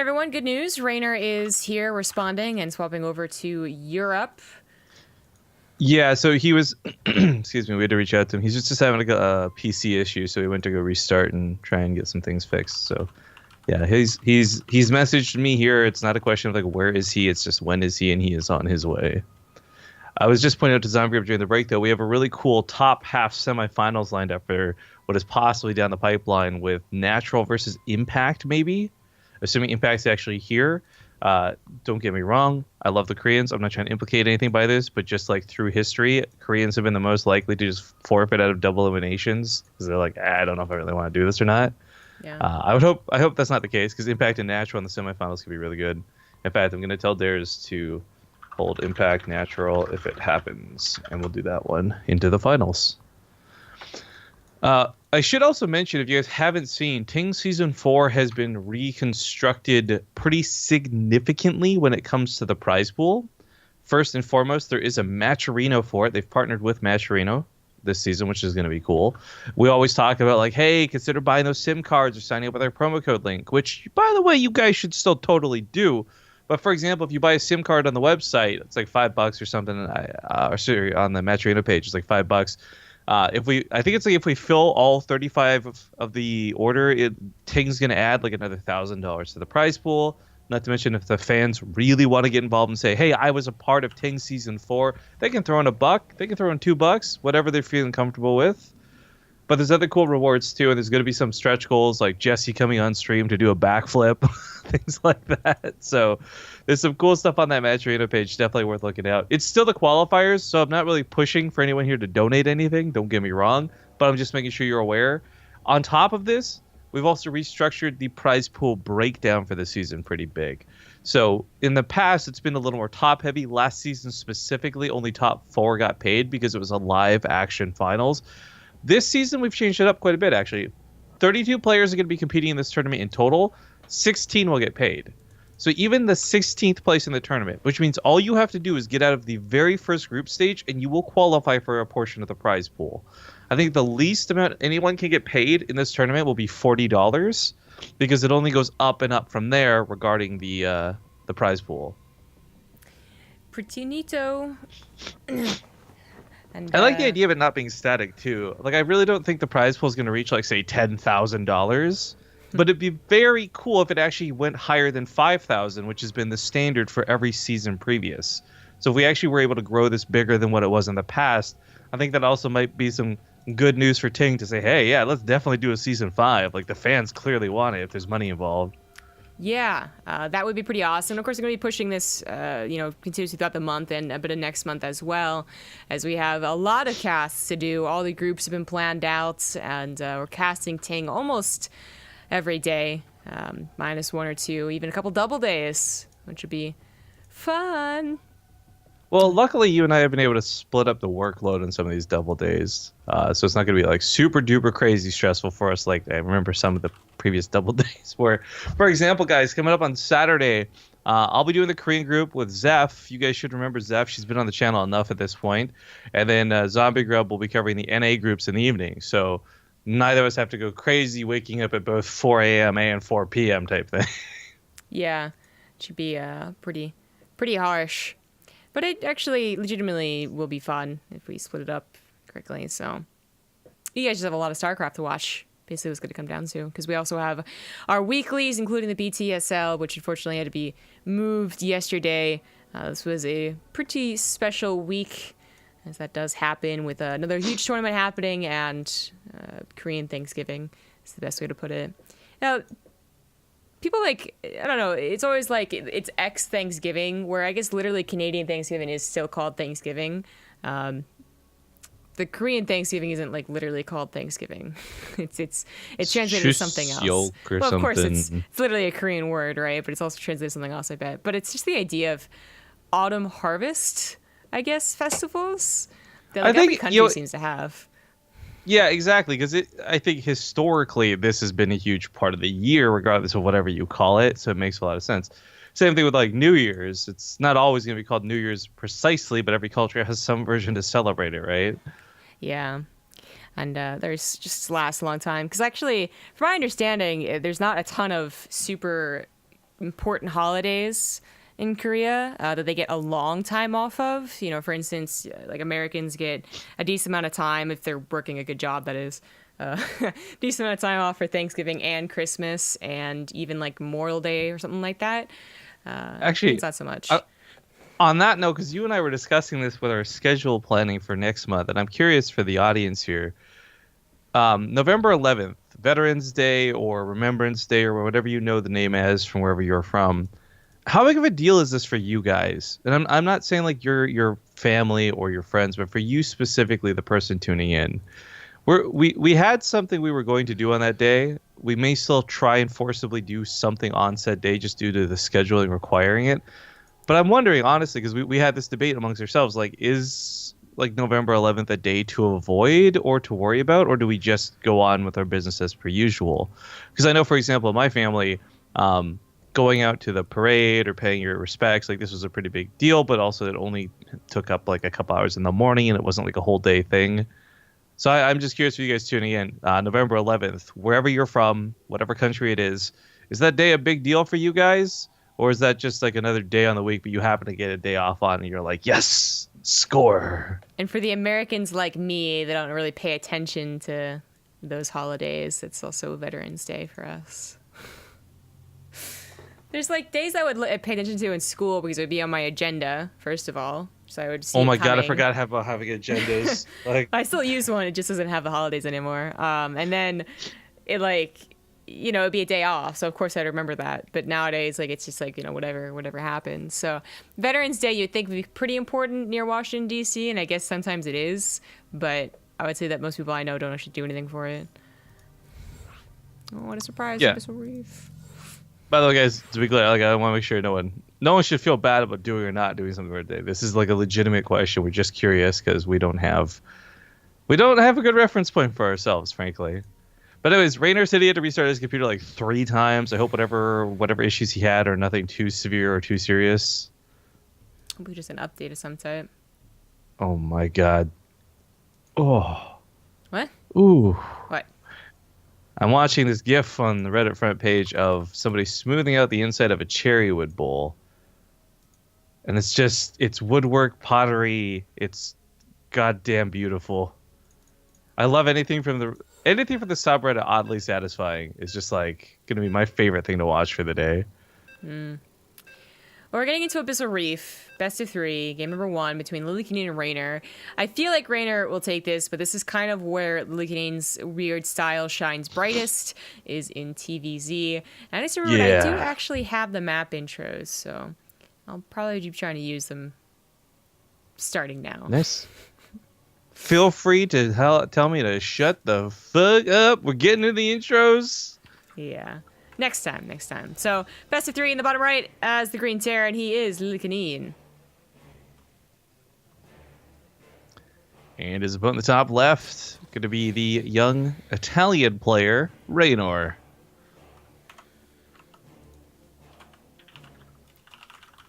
everyone, good news. Reynor is here responding and swapping over to Europe. Yeah, so he was, excuse me, we had to reach out to him. He's just having a PC issue, so he went to go restart and try and get some things fixed. So, yeah, he's messaged me here. It's not a question of like where is he, it's just when is he, and he is on his way. I was just pointing out to Zombie Group during the break, though, we have a really cool top half semifinals lined up for what is possibly down the pipeline with Natural versus Impact, maybe, assuming Impact's actually here. Don't get me wrong, I love the Koreans. I'm not trying to implicate anything by this, but just like through history, Koreans have been the most likely to just forfeit out of double eliminations because they're like, I don't know if I really want to do this or not. Yeah. I hope that's not the case because Impact and Natural in the semifinals could be really good. In fact, I'm going to tell Dares to hold Impact Natural if it happens, and we'll do that one into the finals. I should also mention, if you guys haven't seen, TING Season 4 has been reconstructed pretty significantly when it comes to the prize pool. First and foremost, there is a Matcherino for it. They've partnered with Matcherino this season, which is going to be cool. We always talk about, like, hey, consider buying those SIM cards or signing up with our promo code link, which, by the way, you guys should still totally do. But, for example, if you buy a SIM card on the website, it's like $5 or something, or sorry, on the Matcherino page, it's like $5. I think it's like if we fill all 35 of the order, Ting's going to add like another $1,000 to the prize pool. Not to mention, if the fans really want to get involved and say, hey, I was a part of Ting Season 4, they can throw in $1, they can throw in $2, whatever they're feeling comfortable with. But there's other cool rewards too, and there's going to be some stretch goals like Jesse coming on stream to do a backflip, things like that. So there's some cool stuff on that Match Arena page, definitely worth looking out. It's still the qualifiers, so I'm not really pushing for anyone here to donate anything, don't get me wrong, but I'm just making sure you're aware. On top of this, we've also restructured the prize pool breakdown for the season pretty big. So in the past, it's been a little more top-heavy. Last season specifically, only top 4 got paid because it was a live action finals. This season, we've changed it up quite a bit, actually. 32 players are going to be competing in this tournament in total. 16 will get paid. So even the 16th place in the tournament, which means all you have to do is get out of the very first group stage, and you will qualify for a portion of the prize pool. I think the least amount anyone can get paid in this tournament will be $40, because it only goes up and up from there regarding the prize pool. Pretty neato. And I like the idea of it not being static, too. Like, I really don't think the prize pool is going to reach, like, say, $10,000. But it'd be very cool if it actually went higher than $5,000, which has been the standard for every season previous. So if we actually were able to grow this bigger than what it was in the past, I think that also might be some good news for Ting to say, hey, yeah, let's definitely do a Season 5. Like, the fans clearly want it if there's money involved. Yeah, that would be pretty awesome. Of course, we're going to be pushing this, continuously throughout the month and a bit of next month as well, as we have a lot of casts to do. All the groups have been planned out, and we're casting Ting almost every day, minus 1 or 2, even a couple double days, which would be fun. Well, luckily, you and I have been able to split up the workload on some of these double days. So it's not going to be like super duper crazy stressful for us. Like I remember some of the previous double days where, for example, guys, coming up on Saturday, I'll be doing the Korean group with Zeph. You guys should remember Zeph. She's been on the channel enough at this point. And then Zombie Grub will be covering the NA groups in the evening. So neither of us have to go crazy waking up at both 4 a.m. and 4 p.m. type thing. Yeah, it should be pretty harsh. But it actually legitimately will be fun if we split it up correctly. So you guys just have a lot of StarCraft to watch. Basically, what's going to come down to, because we also have our weeklies, including the BTSL, which unfortunately had to be moved yesterday. This was a pretty special week, as that does happen with another huge tournament happening and Korean Thanksgiving is the best way to put it. Now, people like, I don't know, it's always like it's X Thanksgiving, where I guess literally Canadian Thanksgiving is still called Thanksgiving. The Korean Thanksgiving isn't like literally called Thanksgiving. It's translated to something else. Well, of course, it's literally a Korean word, right? But it's also translated to something else, I bet. But it's just the idea of autumn harvest, I guess, festivals that like every country seems to have. Yeah, exactly. Because I think historically this has been a huge part of the year, regardless of whatever you call it. So it makes a lot of sense. Same thing with like New Year's. It's not always going to be called New Year's precisely, but every culture has some version to celebrate it, right? Yeah. And there's just lasts a long time. Because actually, from my understanding, there's not a ton of super important holidays in Korea that they get a long time off of. You know, for instance, like Americans get a decent amount of time if they're working a good job, that is. Decent amount of time off for Thanksgiving and Christmas and even like Memorial Day or something like that. Actually, it's not so much. On that note, because you and I were discussing this with our schedule planning for next month, and I'm curious for the audience here. November 11th, Veterans Day or Remembrance Day or whatever you know the name as from wherever you're from. How big of a deal is this for you guys? And I'm not saying like your family or your friends, but for you specifically, the person tuning in. We had something we were going to do on that day. We may still try and forcibly do something on said day just due to the scheduling requiring it. But I'm wondering, honestly, because we had this debate amongst ourselves, like, is like November 11th a day to avoid or to worry about, or do we just go on with our business as per usual? Because I know, for example, my family, going out to the parade or paying your respects, like this was a pretty big deal, but also it only took up like a couple hours in the morning and it wasn't like a whole day thing. So I'm just curious for you guys tuning in. November 11th, wherever you're from, whatever country it is that day a big deal for you guys? Or is that just like another day on the week, but you happen to get a day off on and you're like, yes, score. And for the Americans like me that don't really pay attention to those holidays, it's also Veterans Day for us. There's like days I would pay attention to in school because it would be on my agenda, first of all. So I would see. Oh my God, I forgot about having agendas. Like I still use one. It just doesn't have the holidays anymore. And then it like, you know, it'd be a day off. So of course I'd remember that. But nowadays, like, it's just like, you know, whatever happens. So Veterans Day, you'd think would be pretty important near Washington, D.C. And I guess sometimes it is. But I would say that most people I know don't actually do anything for it. Oh, what a surprise. Yeah. By the way, guys, to be clear, like, I want to make sure no one should feel bad about doing or not doing something for a day. This is like a legitimate question. We're just curious because we don't have a good reference point for ourselves, frankly. But anyways, Reynor said he had to restart his computer like 3 times. I hope whatever issues he had are nothing too severe or too serious. Hopefully just an update of some type. Oh my God. Oh. What? Ooh. What? I'm watching this GIF on the Reddit front page of somebody smoothing out the inside of a cherry wood bowl. And it's woodwork, pottery. It's goddamn beautiful. I love anything from the subreddit oddly satisfying is just like going to be my favorite thing to watch for the day. Well, we're getting into Abyssal Reef, best of 3, game number 1 between Lillekanin and Reynor. I feel like Reynor will take this, but this is kind of where Lillekanin's weird style shines brightest, is in TvZ. And I just remembered I do actually have the map intros, so I'll probably be trying to use them starting now. Nice. Feel free to tell me to shut the fuck up. We're getting to the intros. Yeah. Next time. So, best of 3 in the bottom right as the Green Terran. He is Lillekanin. And his opponent in the top left, going to be the young Italian player, Reynor.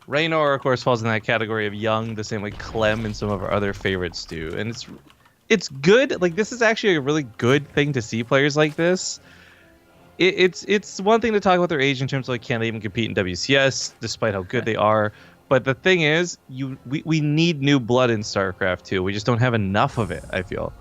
Reynor, of course, falls in that category of young, the same way Clem and some of our other favorites do. And it's good. Like, this is actually a really good thing to see players like this. It's one thing to talk about their age in terms of like, can they even compete in WCS, despite how good they are. But the thing is, we need new blood in StarCraft 2. We just don't have enough of it, I feel.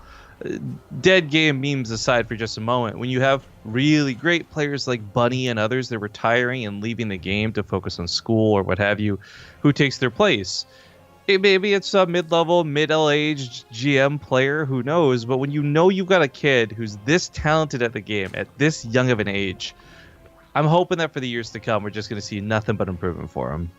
Dead game memes aside for just a moment, when you have really great players like Bunny and others, they're retiring and leaving the game to focus on school or what have you, who takes their place? Maybe it's a mid-level, middle-aged GM player, who knows? But when you know you've got a kid who's this talented at the game, at this young of an age, I'm hoping that for the years to come, we're just going to see nothing but improvement for him.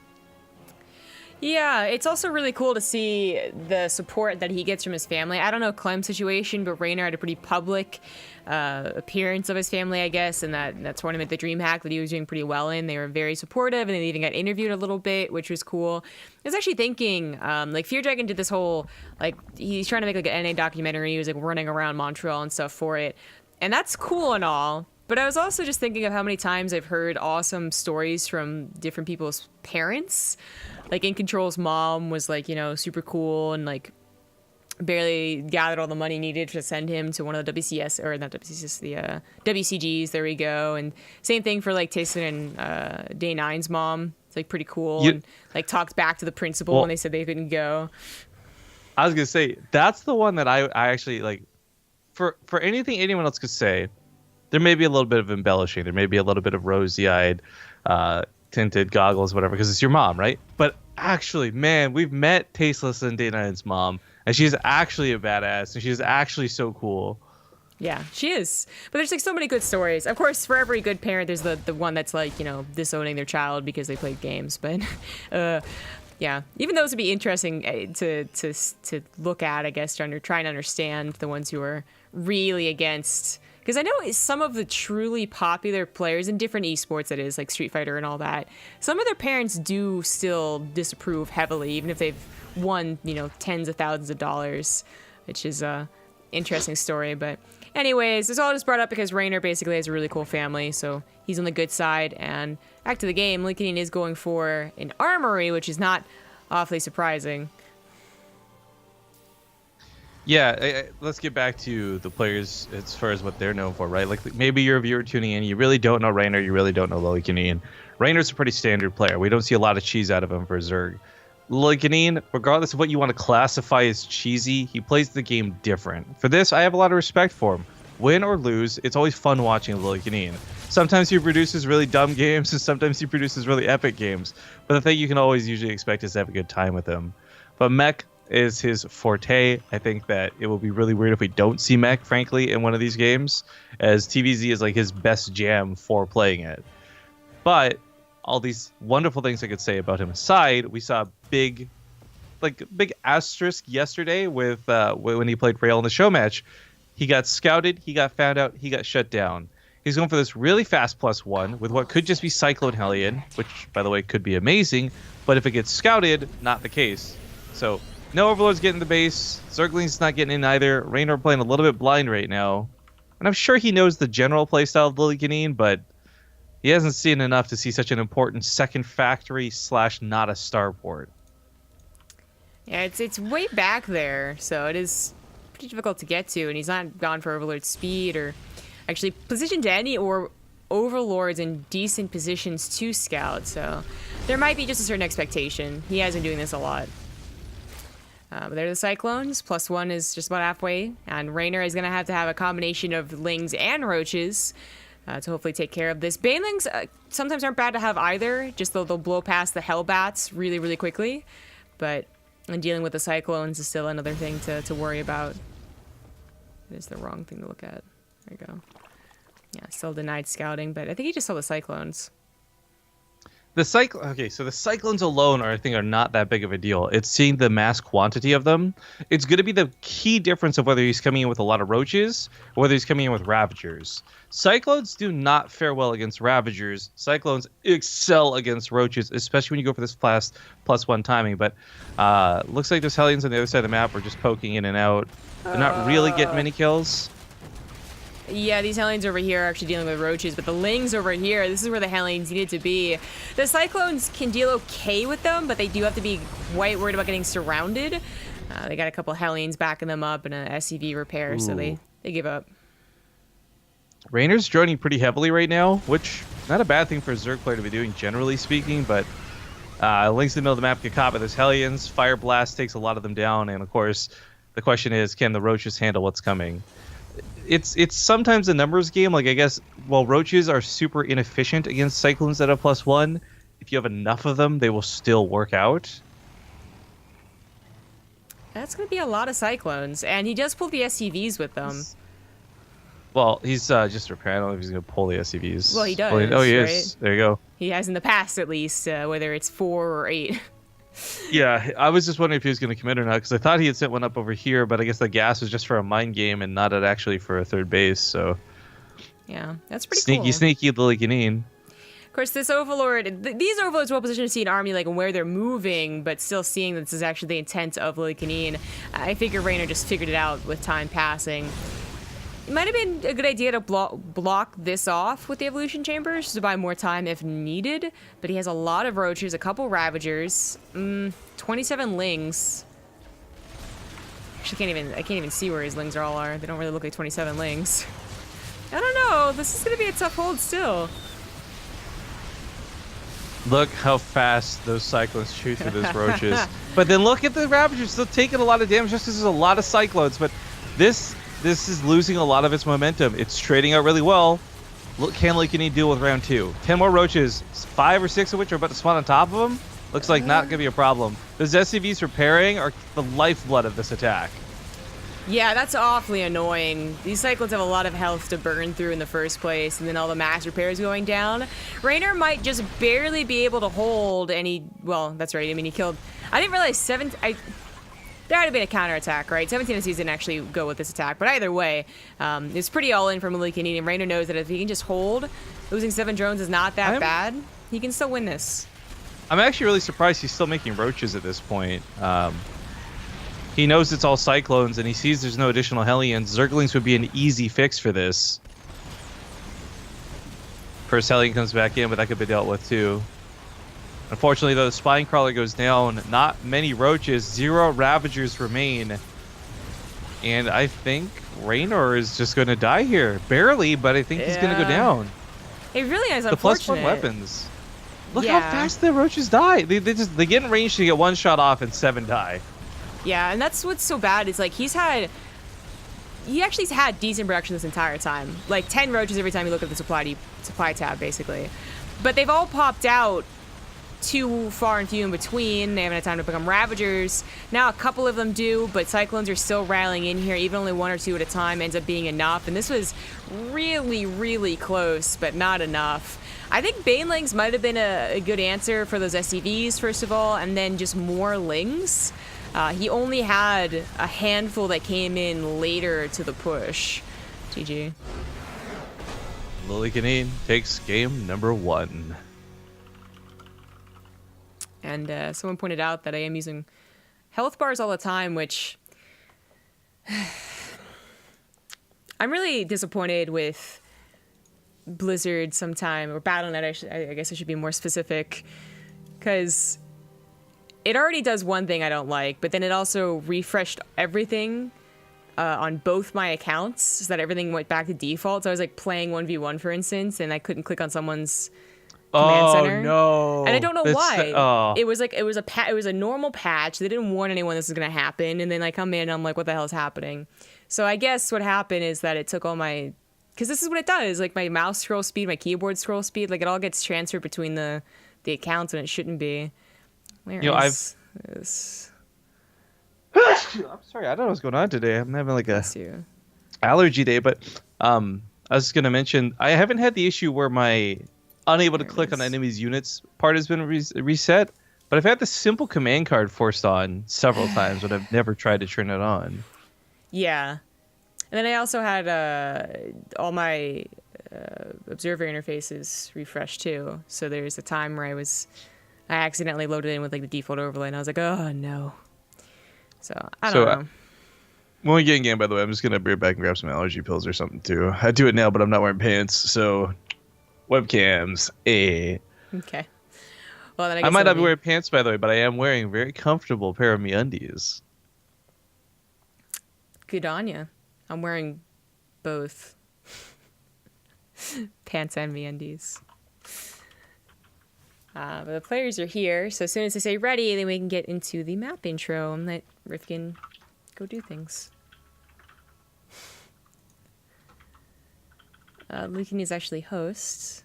Yeah, it's also really cool to see the support that he gets from his family. I don't know Clem's situation, but Reynor had a pretty public appearance of his family, I guess, in that tournament, the DreamHack, that he was doing pretty well in. They were very supportive, and they even got interviewed a little bit, which was cool. I was actually thinking, like, Fear Dragon did this whole, like, he's trying to make, like, an NA documentary. He was, like, running around Montreal and stuff for it. And that's cool and all. But I was also just thinking of how many times I've heard awesome stories from different people's parents. Like, In Control's mom was, like, you know, super cool and, like, barely gathered all the money needed to send him to one of the WCS, or not WCS, the WCGs. There we go. And same thing for like Tyson and Day 9's mom. It's like pretty cool. And like talked back to the principal when they said they couldn't go. I was gonna say that's the one that I actually like. For anything anyone else could say, there may be a little bit of embellishing. There may be a little bit of rosy-eyed, tinted goggles, whatever, because it's your mom, right? But actually, man, we've met Tasteless and Day 9's mom, and she's actually a badass, and she's actually so cool. Yeah, she is. But there's like so many good stories. Of course, for every good parent, there's the one that's like, you know, disowning their child because they played games. But yeah, even those would be interesting to look at, I guess, trying to understand the ones who are really against. Because I know some of the truly popular players in different esports, that is, like Street Fighter and all that, some of their parents do still disapprove heavily, even if they've won, you know, tens of thousands of dollars, which is a interesting story. But anyways, this all just brought up because Reynor basically has a really cool family, so he's on the good side. And back to the game, Lillekanin is going for an armory, which is not awfully surprising. Yeah, let's get back to the players as far as what they're known for, right? Like maybe you're a viewer tuning in, you really don't know Reynor, you really don't know Lillekanin. Reynor's a pretty standard player. We don't see a lot of cheese out of him for Zerg. Lillekanin, regardless of what you want to classify as cheesy, he plays the game different. For this, I have a lot of respect for him. Win or lose, it's always fun watching Lillekanin. Sometimes he produces really dumb games, and sometimes he produces really epic games. But the thing you can always usually expect is to have a good time with him. But mech is his forte. I think that it will be really weird if we don't see mech, frankly, in one of these games, as TvZ is like his best jam for playing it. But all these wonderful things I could say about him aside, we saw a big asterisk yesterday with when he played Rail in the show match. He got scouted, he got found out, he got shut down. He's going for this really fast +1 with what could just be Cyclone Hellion, which, by the way, could be amazing, but if it gets scouted, not the case. So, no Overlord's getting the base, Zergling's not getting in either, Reynor playing a little bit blind right now, and I'm sure he knows the general playstyle of Lillekanin, but he hasn't seen enough to see such an important second factory / not a starport. Yeah, it's way back there, so it is pretty difficult to get to, and he's not gone for Overlord speed or actually positioned to any or Overlords in decent positions to scout, so there might be just a certain expectation. He has been doing this a lot. But they're the Cyclones. +1 is just about halfway, and Reynor is going to have a combination of Lings and Roaches to hopefully take care of this. Banelings sometimes aren't bad to have either, just they'll blow past the Hellbats really, really quickly. But dealing with the Cyclones is still another thing to worry about. It is the wrong thing to look at. There you go. Yeah, still denied scouting, but I think he just saw the Cyclones. Okay, so the Cyclones alone I think are not that big of a deal. It's seeing the mass quantity of them. It's going to be the key difference of whether he's coming in with a lot of Roaches or whether he's coming in with Ravagers. Cyclones do not fare well against Ravagers. Cyclones excel against Roaches, especially when you go for this fast +1 timing. But looks like those Hellions on the other side of the map are just poking in and out. They're not really getting many kills. Yeah, these Hellions over here are actually dealing with Roaches, but the Lings over here, this is where the Hellions needed to be. The Cyclones can deal okay with them, but they do have to be quite worried about getting surrounded. They got a couple Hellions backing them up and an SCV repair, so they give up. Reynor's droning pretty heavily right now, which not a bad thing for a Zerg player to be doing, generally speaking, but Lings in the middle of the map get caught by those Hellions. Fire Blast takes a lot of them down, and of course, the question is, can the Roaches handle what's coming? It's sometimes a numbers game. Like, I guess, while Roaches are super inefficient against Cyclones that have +1, if you have enough of them, they will still work out. That's going to be a lot of Cyclones, and he does pull the SCVs with them. Well, he's just repairing. I don't know if he's going to pull the SCVs. Well, he does. Oh, he right? is. There you go. He has in the past, at least, whether it's 4 or 8. Yeah, I was just wondering if he was going to commit or not, because I thought he had sent one up over here, but I guess the gas was just for a mind game and not actually for a third base, so... Yeah, that's pretty cool. Sneaky Lillekanin. Of course, this Overlord, these Overlords are well positioned to see an army like where they're moving, but still seeing that this is actually the intent of Lillekanin. I figure Reynor just figured it out with time passing. It might have been a good idea to block this off with the Evolution Chambers to buy more time if needed, but he has a lot of Roaches, a couple Ravagers, 27 Lings. Actually, I can't even see where his lings all are. They don't really look like 27 lings. I don't know. This is gonna be a tough hold still. Look how fast those Cyclones shoot through those Roaches. But then look at the Ravagers still taking a lot of damage just because there's a lot of Cyclones. But this is losing a lot of its momentum. It's trading out really well. Look, can Lillekanin deal with round 2? 10 more Roaches, 5 or 6 of which are about to spawn on top of them. Looks like not gonna be a problem. Those SCVs repairing are the lifeblood of this attack. Yeah, that's awfully annoying. These Cyclones have a lot of health to burn through in the first place, and then all the mass repairs going down. Reynor might just barely be able to hold any... Well, that's right. I mean, he killed... I didn't realize there had to be a counterattack, right? 17 SCs didn't actually go with this attack, but either way, it's pretty all-in from Lillekanin, and Reynor knows that if he can just hold, losing 7 drones is not that bad. He can still win this. I'm actually really surprised he's still making Roaches at this point. He knows it's all Cyclones, and he sees there's no additional Hellions. Zerglings would be an easy fix for this. First Hellion comes back in, but that could be dealt with too. Unfortunately, though, the Spine Crawler goes down. Not many Roaches. 0 Ravagers remain. And I think Reynor is just going to die here. Barely, but I think he's going to go down. It really is the unfortunate. +1 weapons. Look how fast the Roaches die. They get in range to get 1 shot off and 7 die. Yeah, and that's what's so bad is like he actually's had decent production this entire time. Like 10 Roaches every time you look at the supply tab, basically. But they've all popped out too far and few in between. They haven't had time to become Ravagers. Now a couple of them do, but Cyclones are still rallying in here. Even only 1 or 2 at a time ends up being enough. And this was really, really close, but not enough. I think Banelings might have been a good answer for those SCVs, first of all, and then just more Lings. He only had a handful that came in later to the push. GG. Lillekanin takes game number 1. And someone pointed out that I am using health bars all the time, which I'm really disappointed with Blizzard sometime, or Battle.net, I guess I should be more specific, because it already does one thing I don't like, but then it also refreshed everything on both my accounts so that everything went back to default. So I was like playing 1v1, for instance, and I couldn't click on someone's command center. Oh no! And I don't know why. It was like it was a normal patch. They didn't warn anyone this was gonna happen, and then I come in and I'm like, what the hell is happening? So I guess what happened is that it took all my, because this is what it does, like my mouse scroll speed, my keyboard scroll speed, like it all gets transferred between the accounts, and it shouldn't be. Where is this? I'm sorry, I don't know what's going on today. I'm having like a allergy day, but I was just gonna mention I haven't had the issue where my unable to click on enemies' units part has been reset, but I've had the simple command card forced on several times, but I've never tried to turn it on. Yeah. And then I also had all my observer interfaces refreshed too. So there's a time where I accidentally loaded in with like the default overlay, and I was like, oh no. So I don't know. When we get in game, by the way, I'm just gonna be right back and grab some allergy pills or something too. I do it now, but I'm not wearing pants, so webcams. Okay. Well, then I might not be wearing pants, by the way, but I am wearing a very comfortable pair of MeUndies. Good on ya. I'm wearing both pants and MeUndies. But the players are here, so as soon as they say ready, then we can get into the map intro and let Rifkin go do things. Lillekanin is actually host.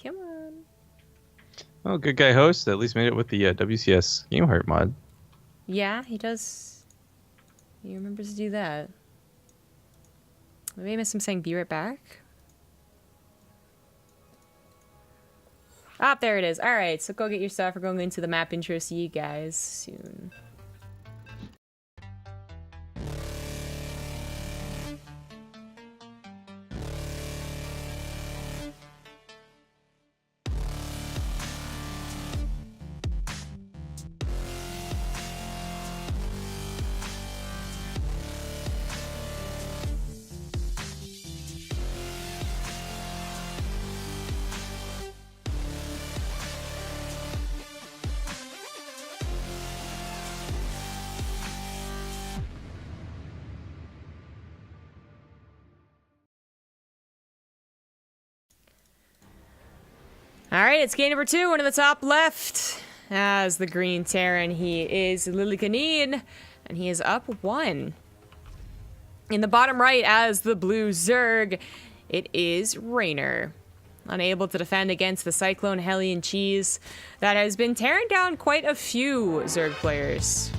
Come on. Oh, good guy host. At least made it with the WCS Game Heart mod. Yeah, he does. He remembers to do that. Maybe I missed him saying be right back. Ah, there it is. All right, so go get your stuff. We're going into the map intro. See you guys soon. All right, it's game number 2, one in the top left. As the green Terran, he is Lillekanin, and he is up 1. In the bottom right, as the blue Zerg, it is Reynor. Unable to defend against the Cyclone Hellion Cheese that has been tearing down quite a few Zerg players.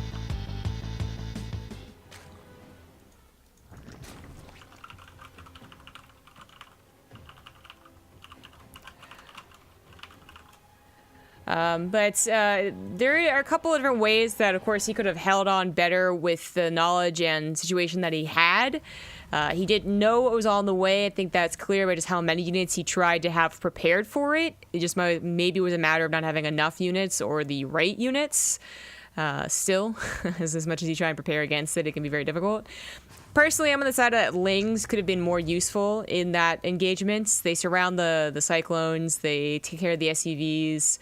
But there are a couple of different ways that, of course, he could have held on better with the knowledge and situation that he had. He didn't know what was on the way. I think that's clear by just how many units he tried to have prepared for it. It just maybe was a matter of not having enough units or the right units. Still, as much as you try and prepare against it, it can be very difficult. Personally, I'm on the side that Lings could have been more useful in that engagement. They surround the Cyclones. They take care of the SCVs.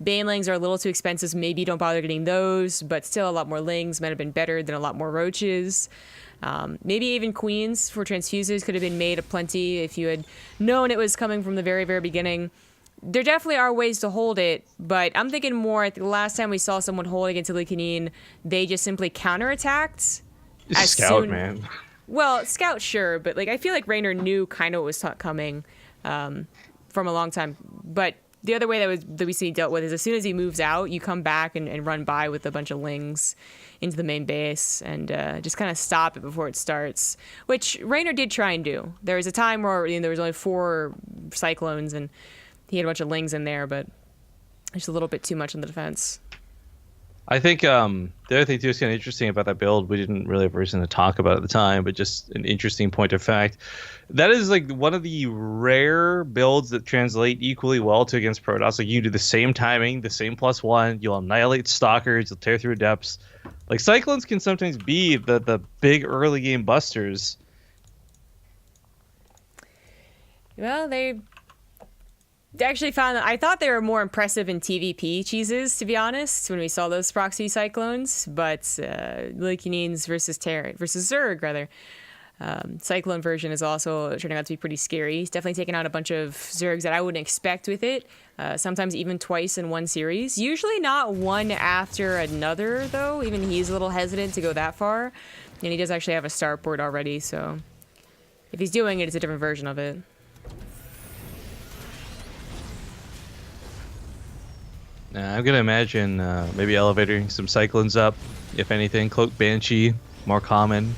Banelings are a little too expensive, so maybe don't bother getting those, but still a lot more Lings might have been better than a lot more Roaches. Maybe even Queens for transfuses could have been made aplenty if you had known it was coming from the very, very beginning. There definitely are ways to hold it, but I'm thinking more, the last time we saw someone hold against Lillekanin, they just simply counterattacked. Scout, man. Well, Scout, sure, but like I feel like Reynor knew kind of what was coming from a long time, but the other way that we see dealt with is as soon as he moves out, you come back and run by with a bunch of Lings into the main base and just kind of stop it before it starts, which Reynor did try and do. There was a time where there was only 4 Cyclones and he had a bunch of Lings in there, but just a little bit too much on the defense. I think the other thing too is kind of interesting about that build. We didn't really have a reason to talk about it at the time, but just an interesting point of fact. That is like one of the rare builds that translate equally well to against Protoss. Like you do the same timing, the same +1. You'll annihilate stalkers. You'll tear through depths. Like Cyclones can sometimes be the big early game busters. Well, they actually found that I thought they were more impressive in TVP cheeses, to be honest, when we saw those proxy Cyclones, but Lillekanin's versus Zerg, rather. Cyclone version is also turning out to be pretty scary. He's definitely taken out a bunch of Zergs that I wouldn't expect with it, sometimes even twice in one series. Usually not one after another, though. Even he's a little hesitant to go that far, and he does actually have a starport already, so if he's doing it, it's a different version of it. I'm gonna imagine maybe elevating some Cyclones up, if anything. Cloak Banshee, more common.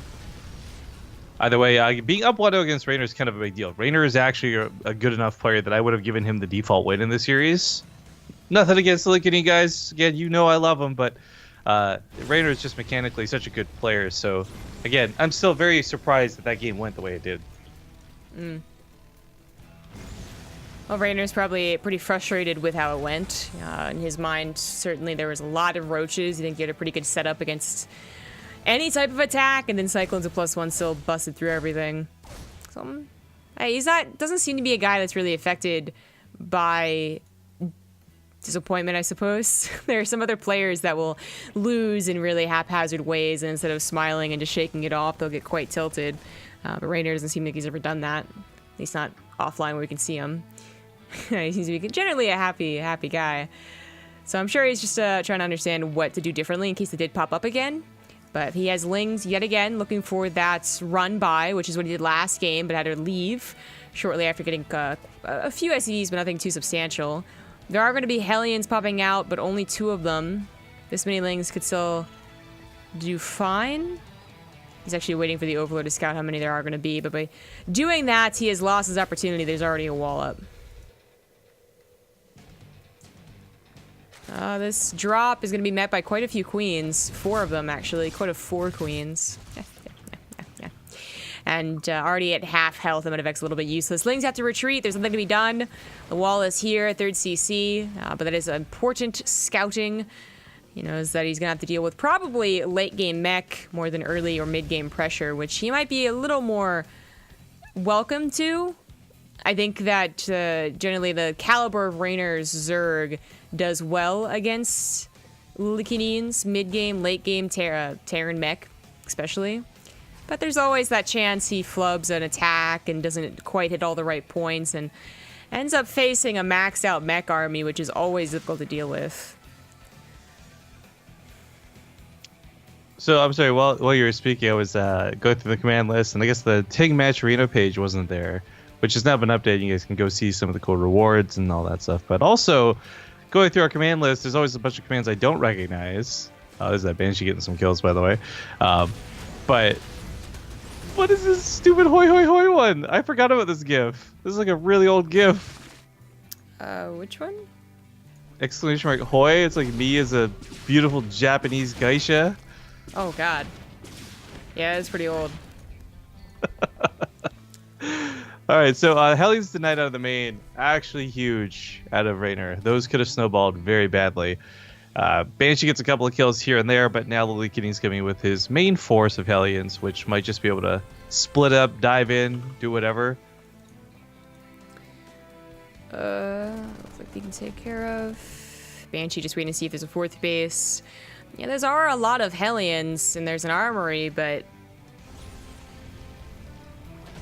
Either way, being up 1-0 against Reynor is kind of a big deal. Reynor is actually a good enough player that I would have given him the default win in the series. Nothing against the Lillekanin guys. Again, you know I love him, but Reynor is just mechanically such a good player. So, again, I'm still very surprised that game went the way it did. Well, Reynor's probably pretty frustrated with how it went. In his mind, certainly there was a lot of Roaches. He didn't get a pretty good setup against any type of attack, and then Cyclones at +1 still busted through everything. So, doesn't seem to be a guy that's really affected by disappointment, I suppose. There are some other players that will lose in really haphazard ways, and instead of smiling and just shaking it off, they'll get quite tilted. But Reynor doesn't seem like he's ever done that. At least not offline where we can see him. He seems to be generally a happy guy. So I'm sure he's just trying to understand what to do differently in case it did pop up again. But he has Lings yet again looking for that run by, which is what he did last game, but had to leave shortly after getting a few SCVs, but nothing too substantial. There are going to be Hellions popping out, but only 2 of them. This many Lings could still do fine. He's actually waiting for the Overlord to scout how many there are going to be, but by doing that, he has lost his opportunity. There's already a wall up. This drop is going to be met by quite a few Queens. 4 of them, actually. Quite a 4 Queens. And already at half health, the Medivac's a little bit useless. Lings have to retreat. There's nothing to be done. The wall is here, 3rd CC. But that is important scouting. He knows that he's going to have to deal with probably late-game mech more than early or mid-game pressure, which he might be a little more welcome to. I think that generally the caliber of Reynor's Zerg does well against Lillekanin's mid-game, late-game Terran mech, especially. But there's always that chance he flubs an attack and doesn't quite hit all the right points, and ends up facing a maxed out mech army, which is always difficult to deal with. So I'm sorry. While you were speaking, I was going through the command list, and I guess the TING match arena page wasn't there, which has now been updated. You guys can go see some of the cool rewards and all that stuff. But also, going through our command list, there's always a bunch of commands I don't recognize. There's that Banshee getting some kills, by the way. But what is this stupid hoi hoi hoi one? I forgot about this GIF. This is like a really old GIF. Which one? Exclamation mark hoi. It's like me as a beautiful Japanese geisha. Oh god. Yeah, it's pretty old. Alright, so Hellions denied out of the main. Actually huge out of Reynor. Those could have snowballed very badly. Banshee gets a couple of kills here and there, but now Lillekanin's coming with his main force of Hellions, which might just be able to split up, dive in, do whatever. Looks like they can take care of. Banshee just waiting to see if there's a fourth base. Yeah, there's a lot of Hellions, and there's an armory, but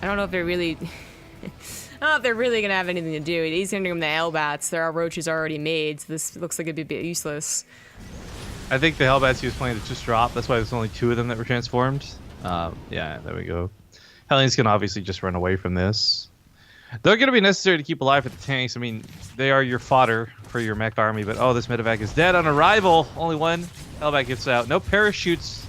I don't know if they're really... I don't know if they're really going to have anything to do. He's going to bring them the Hellbats. There are roaches already made, so this looks like it'd be a bit useless. I think the Hellbats he was playing to just drop. That's why there's only 2 of them that were transformed. Yeah, there we go. Hellions can obviously just run away from this. They're going to be necessary to keep alive for the tanks. I mean, they are your fodder for your mech army, but oh, this medevac is dead on arrival. Only one Hellbat gets out. No parachutes.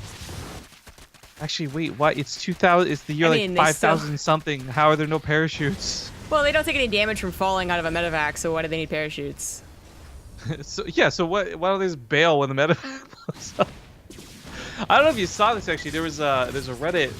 Actually, wait, what? It's 2000. It's the year like 5000 something. How are there no parachutes? Well, they don't take any damage from falling out of a medevac, so why do they need parachutes? So why don't they just bail when the medevac blows up? I don't know if you saw this actually. There's a Reddit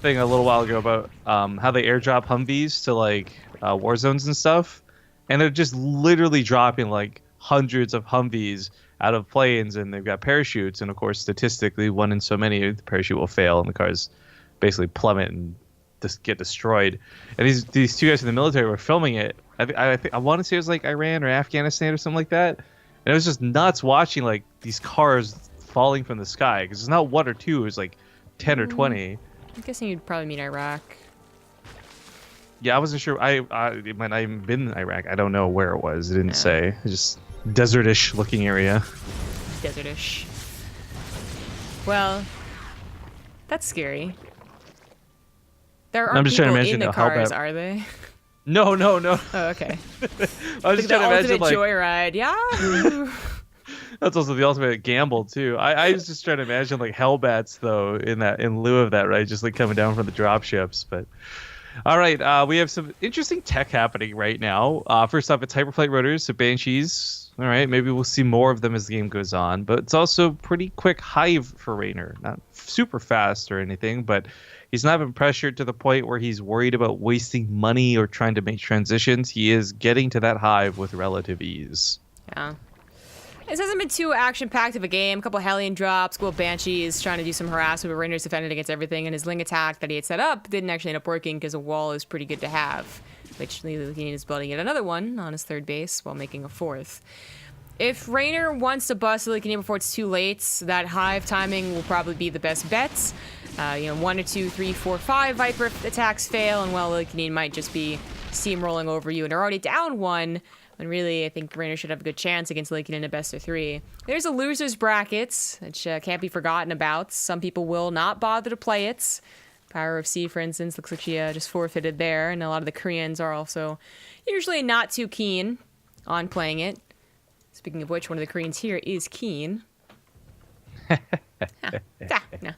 thing a little while ago about how they airdrop Humvees to like war zones and stuff, and they're just literally dropping like hundreds of Humvees out of planes, and they've got parachutes, and of course statistically one in so many the parachute will fail and the cars basically plummet and just get destroyed. And these 2 guys in the military were filming it. I want to say it was like Iran or Afghanistan or something like that, and it was just nuts watching like these cars falling from the sky, because it's not 1 or 2, it was like 10 or 20. I'm guessing you'd probably mean Iraq. Yeah, I wasn't sure. It might not even been in Iraq. I don't know where it was. It didn't say. It's just desert-ish looking area. Desert-ish. Well, that's scary. There aren't people in the cars, are they? No. Oh, okay. I was just trying to imagine like joyride. Yeah. That's also the ultimate gamble too. I was just trying to imagine like Hellbats though in lieu of that, right? Just like coming down from the dropships. But all right, we have some interesting tech happening right now. First off, it's hyperplate rotors, so Banshees. All right, maybe we'll see more of them as the game goes on. But it's also pretty quick hive for Reynor. Not super fast or anything, but he's not been pressured to the point where he's worried about wasting money or trying to make transitions. He is getting to that hive with relative ease. Yeah. This hasn't been too action-packed of a game. A couple Hellion drops, couple Banshees trying to do some harassment, but Reynor's defended against everything, and his Ling attack that he had set up didn't actually end up working because a wall is pretty good to have, which Lillekanin is building yet another one on his third base while making a fourth. If Reynor wants to bust Lillekanin before it's too late, that hive timing will probably be the best bet. 1 or 2, 3, 4, 5 Viper attacks fail, and well, Lillekanin might just be steamrolling over you, and they're already down 1. And really, I think Reynor should have a good chance against Lillekanin in a best of 3. There's a loser's bracket, which can't be forgotten about. Some people will not bother to play it. Power of C, for instance, looks like she just forfeited there. And a lot of the Koreans are also usually not too keen on playing it. Speaking of which, one of the Koreans here is keen. No.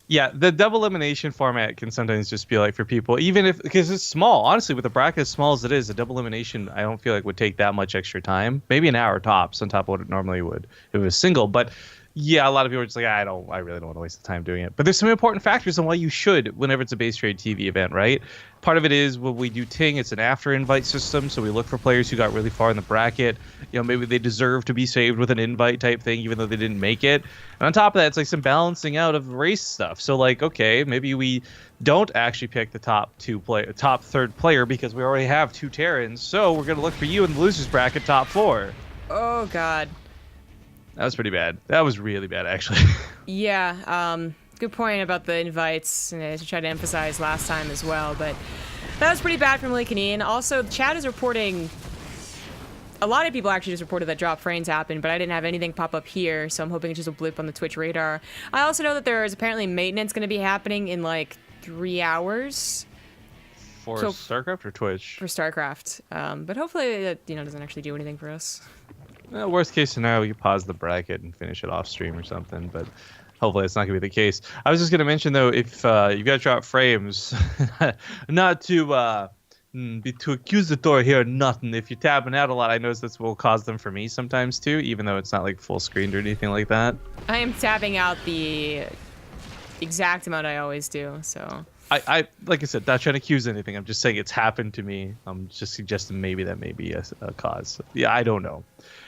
Yeah, the double elimination format can sometimes just be like for people, even if, because it's small. Honestly, with a bracket as small as it is, a double elimination, I don't feel like would take that much extra time. Maybe an hour tops on top of what it normally would if it was single. But yeah, a lot of people are just like, I really don't want to waste the time doing it. But there's some important factors on why you should whenever it's a BaseTradeTV event, right? Part of it is when we do Ting, it's an after invite system, so we look for players who got really far in the bracket. Maybe they deserve to be saved with an invite type thing, even though they didn't make it. And on top of that, it's like some balancing out of race stuff. So like, okay, maybe we don't actually pick the top third player because we already have 2 Terrans. So we're gonna look for you in the losers bracket, top 4. Oh God. That was pretty bad. That was really bad, actually. Yeah, good point about the invites, and I tried to emphasize last time as well, but That was pretty bad from Lillekanin. Also, the chat is reporting... A lot of people actually just reported that drop frames happened, but I didn't have anything pop up here, so I'm hoping it's just a blip on the Twitch radar. I also know that there is apparently maintenance going to be happening in like 3 hours. For StarCraft or Twitch? For StarCraft. But hopefully it doesn't actually do anything for us. Well, worst case scenario, you pause the bracket and finish it off stream or something, but hopefully it's not going to be the case. I was just going to mention, though, if you've got to drop frames, not to... be too accusatory here or nothing. If you're tapping out a lot, I notice this will cause them for me sometimes too, even though it's not like full screened or anything like that. I am tapping out the exact amount I always do, so... I like I said, not trying to accuse anything. I'm just saying it's happened to me. I'm just suggesting maybe that may be a cause. Yeah, I don't know.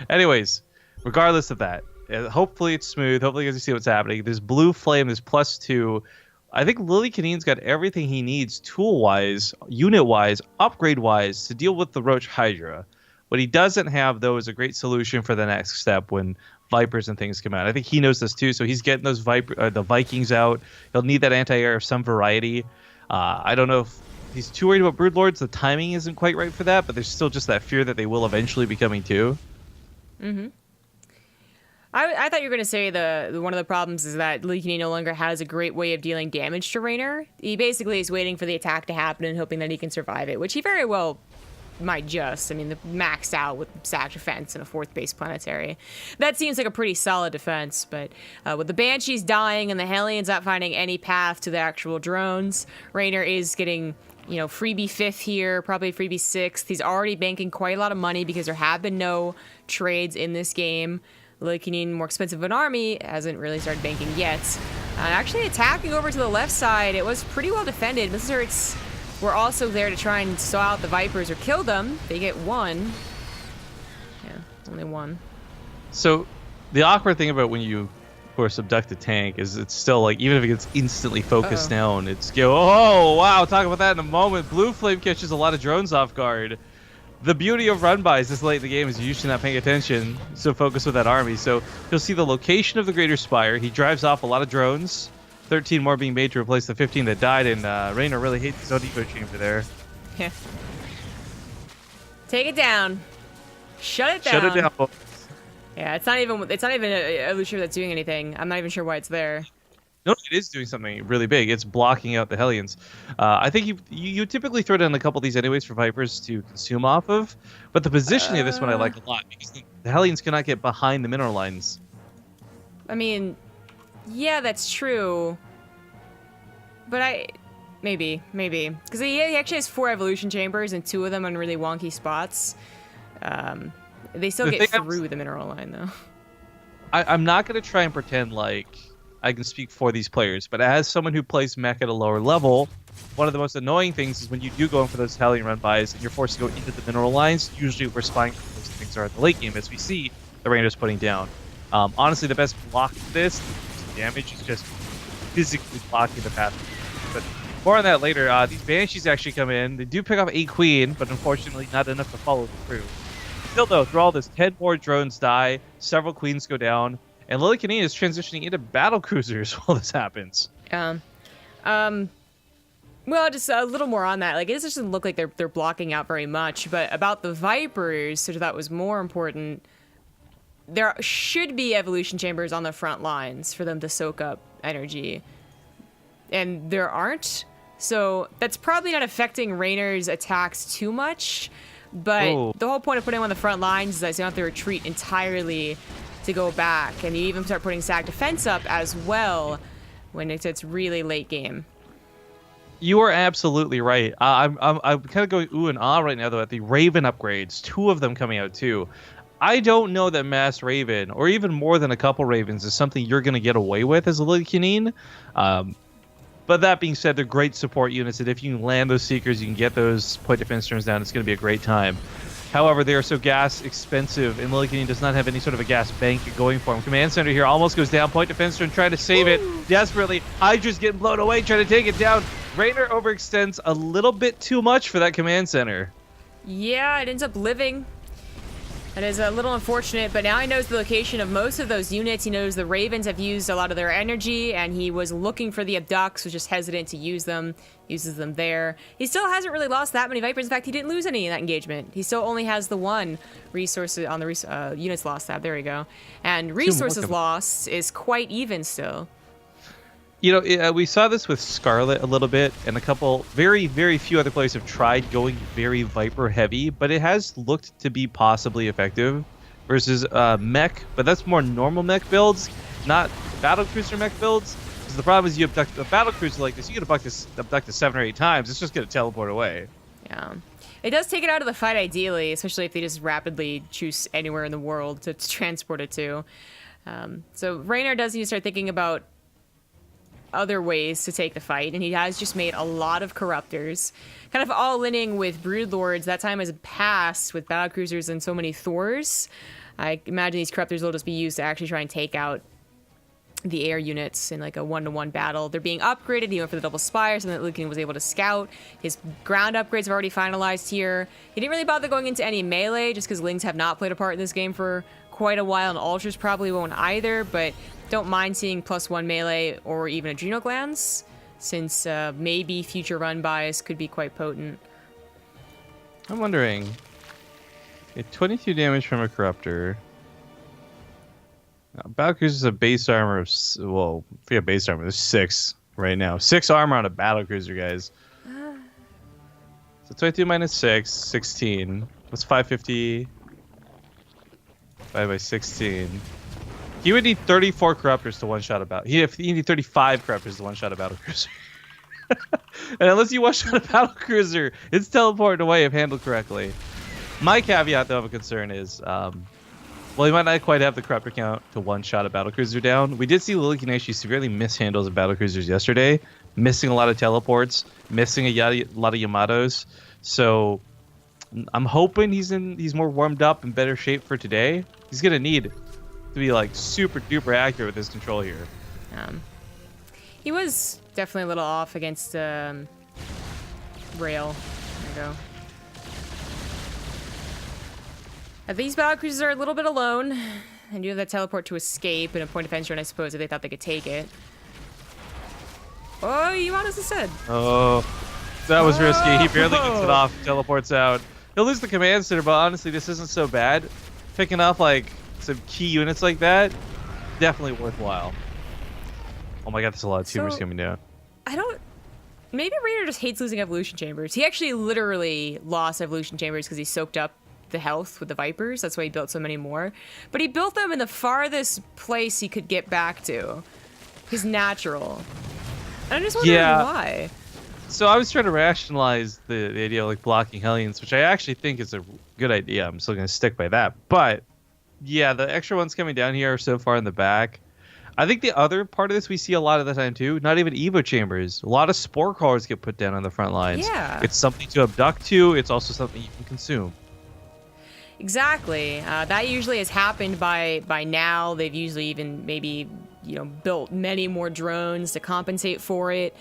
Anyways, regardless of that, hopefully it's smooth. Hopefully you guys see what's happening. This blue flame, this +2. I think Lillekanin's got everything he needs tool-wise, unit-wise, upgrade-wise to deal with the Roach Hydra. What he doesn't have, though, is a great solution for the next step when Vipers and things come out. I think he knows this, too, so he's getting those the Vikings out. He'll need that anti-air of some variety. I don't know if he's too worried about Broodlords. The timing isn't quite right for that, but there's still just that fear that they will eventually be coming, too. Mm-hmm. I thought you were going to say the one of the problems is that Lillekanin no longer has a great way of dealing damage to Reynor. He basically is waiting for the attack to happen and hoping that he can survive it, which he very well might just. I mean, maxed out with sack defense and a 4th base planetary. That seems like a pretty solid defense, but with the Banshees dying and the Hellions not finding any path to the actual drones, Reynor is getting... freebie 5th here, probably freebie 6th. He's already banking quite a lot of money because there have been no trades in this game. Lillekanin, more expensive of an army, hasn't really started banking yet. Actually attacking over to the left side, it was pretty well defended. Blizzards were also there to try and saw out the Vipers or kill them. They get 1. Yeah, only 1. So the awkward thing about when you, of course, abduct a tank is it's still like, even if it gets instantly focused down, it's oh, wow, talk about that in a moment. Blue Flame catches a lot of drones off guard. The beauty of run-bys this late in the game is you're usually not paying attention, so focus with that army. So you'll see the location of the Greater Spire. He drives off a lot of drones, 13 more being made to replace the 15 that died, and Reynor really hates his own eco chamber there. Yeah. Take it down. Shut it down. Shut it down. Yeah, it's not even a Lucifer that's doing anything. I'm not even sure why it's there. No, it is doing something really big. It's blocking out the Hellions. I think you typically throw down a couple of these anyways for Vipers to consume off of, but the positioning of this one I like a lot because the Hellions cannot get behind the mineral lines. I mean, yeah, that's true. But maybe because he actually has 4 evolution chambers and 2 of them on really wonky spots. They still get through the mineral line though. I'm not going to try and pretend like I can speak for these players, but as someone who plays mech at a lower level, one of the most annoying things is when you do go in for those Hellion run-bys and you're forced to go into the mineral lines. Usually we're spying for those things are at the late game, as we see the Rainer's putting down. Honestly, the best block for this damage is just physically blocking the path. But more on that later. These Banshees actually come in. They do pick up a Queen, but unfortunately not enough to follow through. Still, though, through all this, 10 more drones die, several Queens go down, and Lillekanin is transitioning into battle cruisers while this happens. Well, just a little more on that. Like, it doesn't look like they're blocking out very much, but about the Vipers, which I thought was more important, there should be evolution chambers on the front lines for them to soak up energy. And there aren't. So that's probably not affecting Reynor's attacks too much. But the whole point of putting them on the front lines is that they don't have to retreat entirely to go back. And you even start putting sack defense up as well when it's really late game. You are absolutely right. I'm kind of going ooh and ah right now, though, at the Raven upgrades. 2 of them coming out, too. I don't know that Mass Raven, or even more than a couple Ravens, is something you're going to get away with as a Lillekanin. But that being said, they're great support units, and if you can land those Seekers, you can get those point defense turns down, it's going to be a great time. However, they are so gas expensive, and Lillekanin does not have any sort of a gas bank going for him. Command Center here almost goes down. Point defense turn trying to save it desperately. Hydra's getting blown away, trying to take it down. Reynor overextends a little bit too much for that Command Center. Yeah, it ends up living. That is a little unfortunate, but now he knows the location of most of those units. He knows the Ravens have used a lot of their energy, and he was looking for the Abducts, was just hesitant to use them, uses them there. He still hasn't really lost that many Vipers. In fact, he didn't lose any in that engagement. He still only has the one resource on the units lost tab. There we go. And resources lost is quite even still. You know, we saw this with Scarlet a little bit, and a couple, very, very few other players have tried going very Viper heavy, but it has looked to be possibly effective versus mech, but that's more normal mech builds, not battlecruiser mech builds. Because the problem is you abduct a battlecruiser like this, you get abduct this 7 or 8 times, it's just going to teleport away. Yeah. It does take it out of the fight ideally, especially if they just rapidly choose anywhere in the world to transport it to. So Reynor does need to start thinking about other ways to take the fight, and he has just made a lot of corruptors, kind of all-inning with broodlords. That time has passed with battlecruisers and so many Thors. I imagine these corruptors will just be used to actually try and take out the air units in like a 1-to-1 battle. They're being upgraded. He went for the double spire, something that Lillekanin was able to scout. His ground upgrades have already finalized here. He didn't really bother going into any melee just because Lings have not played a part in this game for quite a while, and Ultras probably won't either, but don't mind seeing +1 melee or even adrenal glands, since maybe future run buys could be quite potent. I'm wondering, 22 damage from a corruptor. Battlecruiser is a base armor of, well, forget base armor, there's 6 right now. 6 armor on a battlecruiser, guys. So 22 minus 6, 16. What's 550? 5 by 16. He would need 34 corruptors to one-shot a battle. He'd need 35 corruptors to one-shot a battlecruiser. And unless you one-shot a battlecruiser, it's teleported away if handled correctly. My caveat, though, of a concern is, well, he might not quite have the corruptor count to one-shot a battlecruiser down. We did see Lillekanin actually severely miss handles of battlecruisers yesterday, missing a lot of teleports, missing a lot of Yamatos. So I'm hoping he's more warmed up and better shape for today. He's gonna need to be like super duper accurate with his control here. He was definitely a little off against Rail. There we go. These battlecruisers are a little bit alone. And you have that teleport to escape and a point of defense run, I suppose, if they thought they could take it. Oh, you honestly said. Oh, that was risky. He barely gets it off, teleports out. He'll lose the command center, but honestly, this isn't so bad. Picking up like some key units like that, definitely worthwhile. Oh my god, there's a lot of tumors coming down. Maybe Reynor just hates losing evolution chambers. He actually literally lost evolution chambers because he soaked up the health with the Vipers. That's why he built so many more. But he built them in the farthest place he could get back to. His natural. And I'm just wondering why. So I was trying to rationalize the idea of like blocking Hellions, which I actually think is a good idea. I'm still going to stick by that. But yeah, the extra ones coming down here are so far in the back. I think the other part of this we see a lot of the time too, not even Evo chambers. A lot of spore crawlers get put down on the front lines. Yeah. It's something to abduct to. It's also something you can consume. Exactly. That usually has happened by now. They've usually even maybe, built many more drones to compensate for it.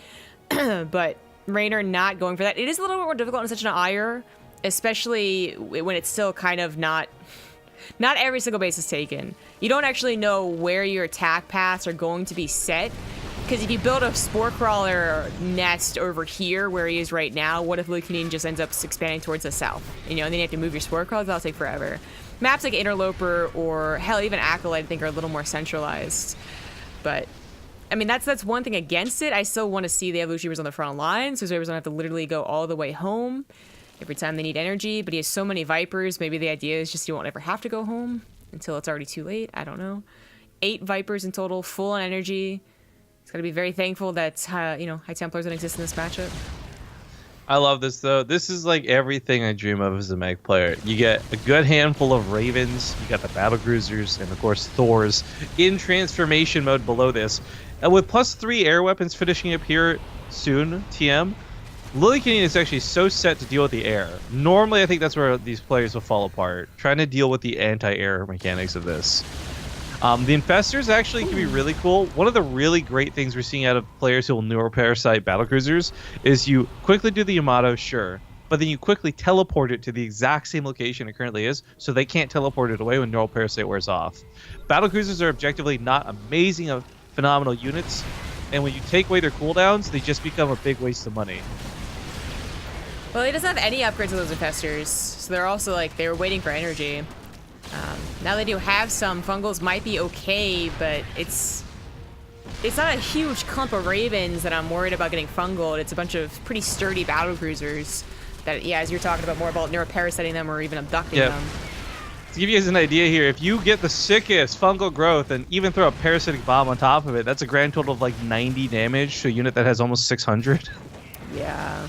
But Reynor not going for that. It is a little bit more difficult in such an IR, especially when it's still kind of not every single base is taken. You don't actually know where your attack paths are going to be set. Because if you build a spore crawler nest over here where he is right now, what if Lillekanin just ends up expanding towards the south? And then you have to move your spore crawlers, that'll take forever. Maps like Interloper or hell, even Acolyte I think are a little more centralized. But I mean, that's one thing against it. I still want to see the evolutioners on the front line, so Zervers don't have to literally go all the way home every time they need energy. But he has so many Vipers, maybe the idea is just you won't ever have to go home until it's already too late. I don't know. 8 Vipers in total, full on energy. He's got to be very thankful that, High Templars don't exist in this matchup. I love this, though. This is like everything I dream of as a Meg player. You get a good handful of Ravens, you got the Battlecruisers, and of course Thors in transformation mode below this. And with +3 air weapons finishing up here soon, TM, Lillekanin is actually so set to deal with the air. Normally, I think that's where these players will fall apart, trying to deal with the anti-air mechanics of this. The Infestors actually can be really cool. One of the really great things we're seeing out of players who will neuroparasite battlecruisers is you quickly do the Yamato, sure. but then you quickly teleport it to the exact same location it currently is, so they can't teleport it away when Neural Parasite wears off. Battlecruisers are objectively not amazing, phenomenal units, and when you take away their cooldowns, they just become a big waste of money. Well, he doesn't have any upgrades to those infestors, so they're also like, they were waiting for energy. Now they do have some. Fungals might be okay, but it's not a huge clump of Ravens that I'm worried about getting fungal. It's a bunch of pretty sturdy battlecruisers that, yeah, as you're talking about, more about neuroparasiting them or even abducting them. To give you guys an idea here, if you get the sickest fungal growth and even throw a parasitic bomb on top of it, that's a grand total of like 90 damage to a unit that has almost 600. Yeah.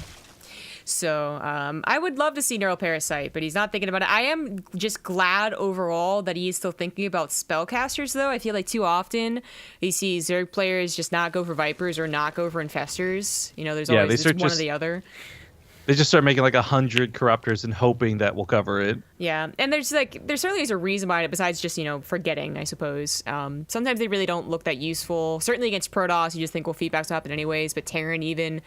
So I would love to see Neural Parasite, but he's not thinking about it. I am just glad overall that he's still thinking about spellcasters, though. I feel like too often you see Zerg players just not go for Vipers or not go for Infestors. You know, there's always one or the other. They just start making like 100 Corruptors and hoping that will cover it. Yeah, and there certainly is a reason behind it besides just, you know, forgetting, I suppose. Sometimes they really don't look that useful. Certainly against Protoss, you just think, well, feedbacks will happen anyways, but Terran even,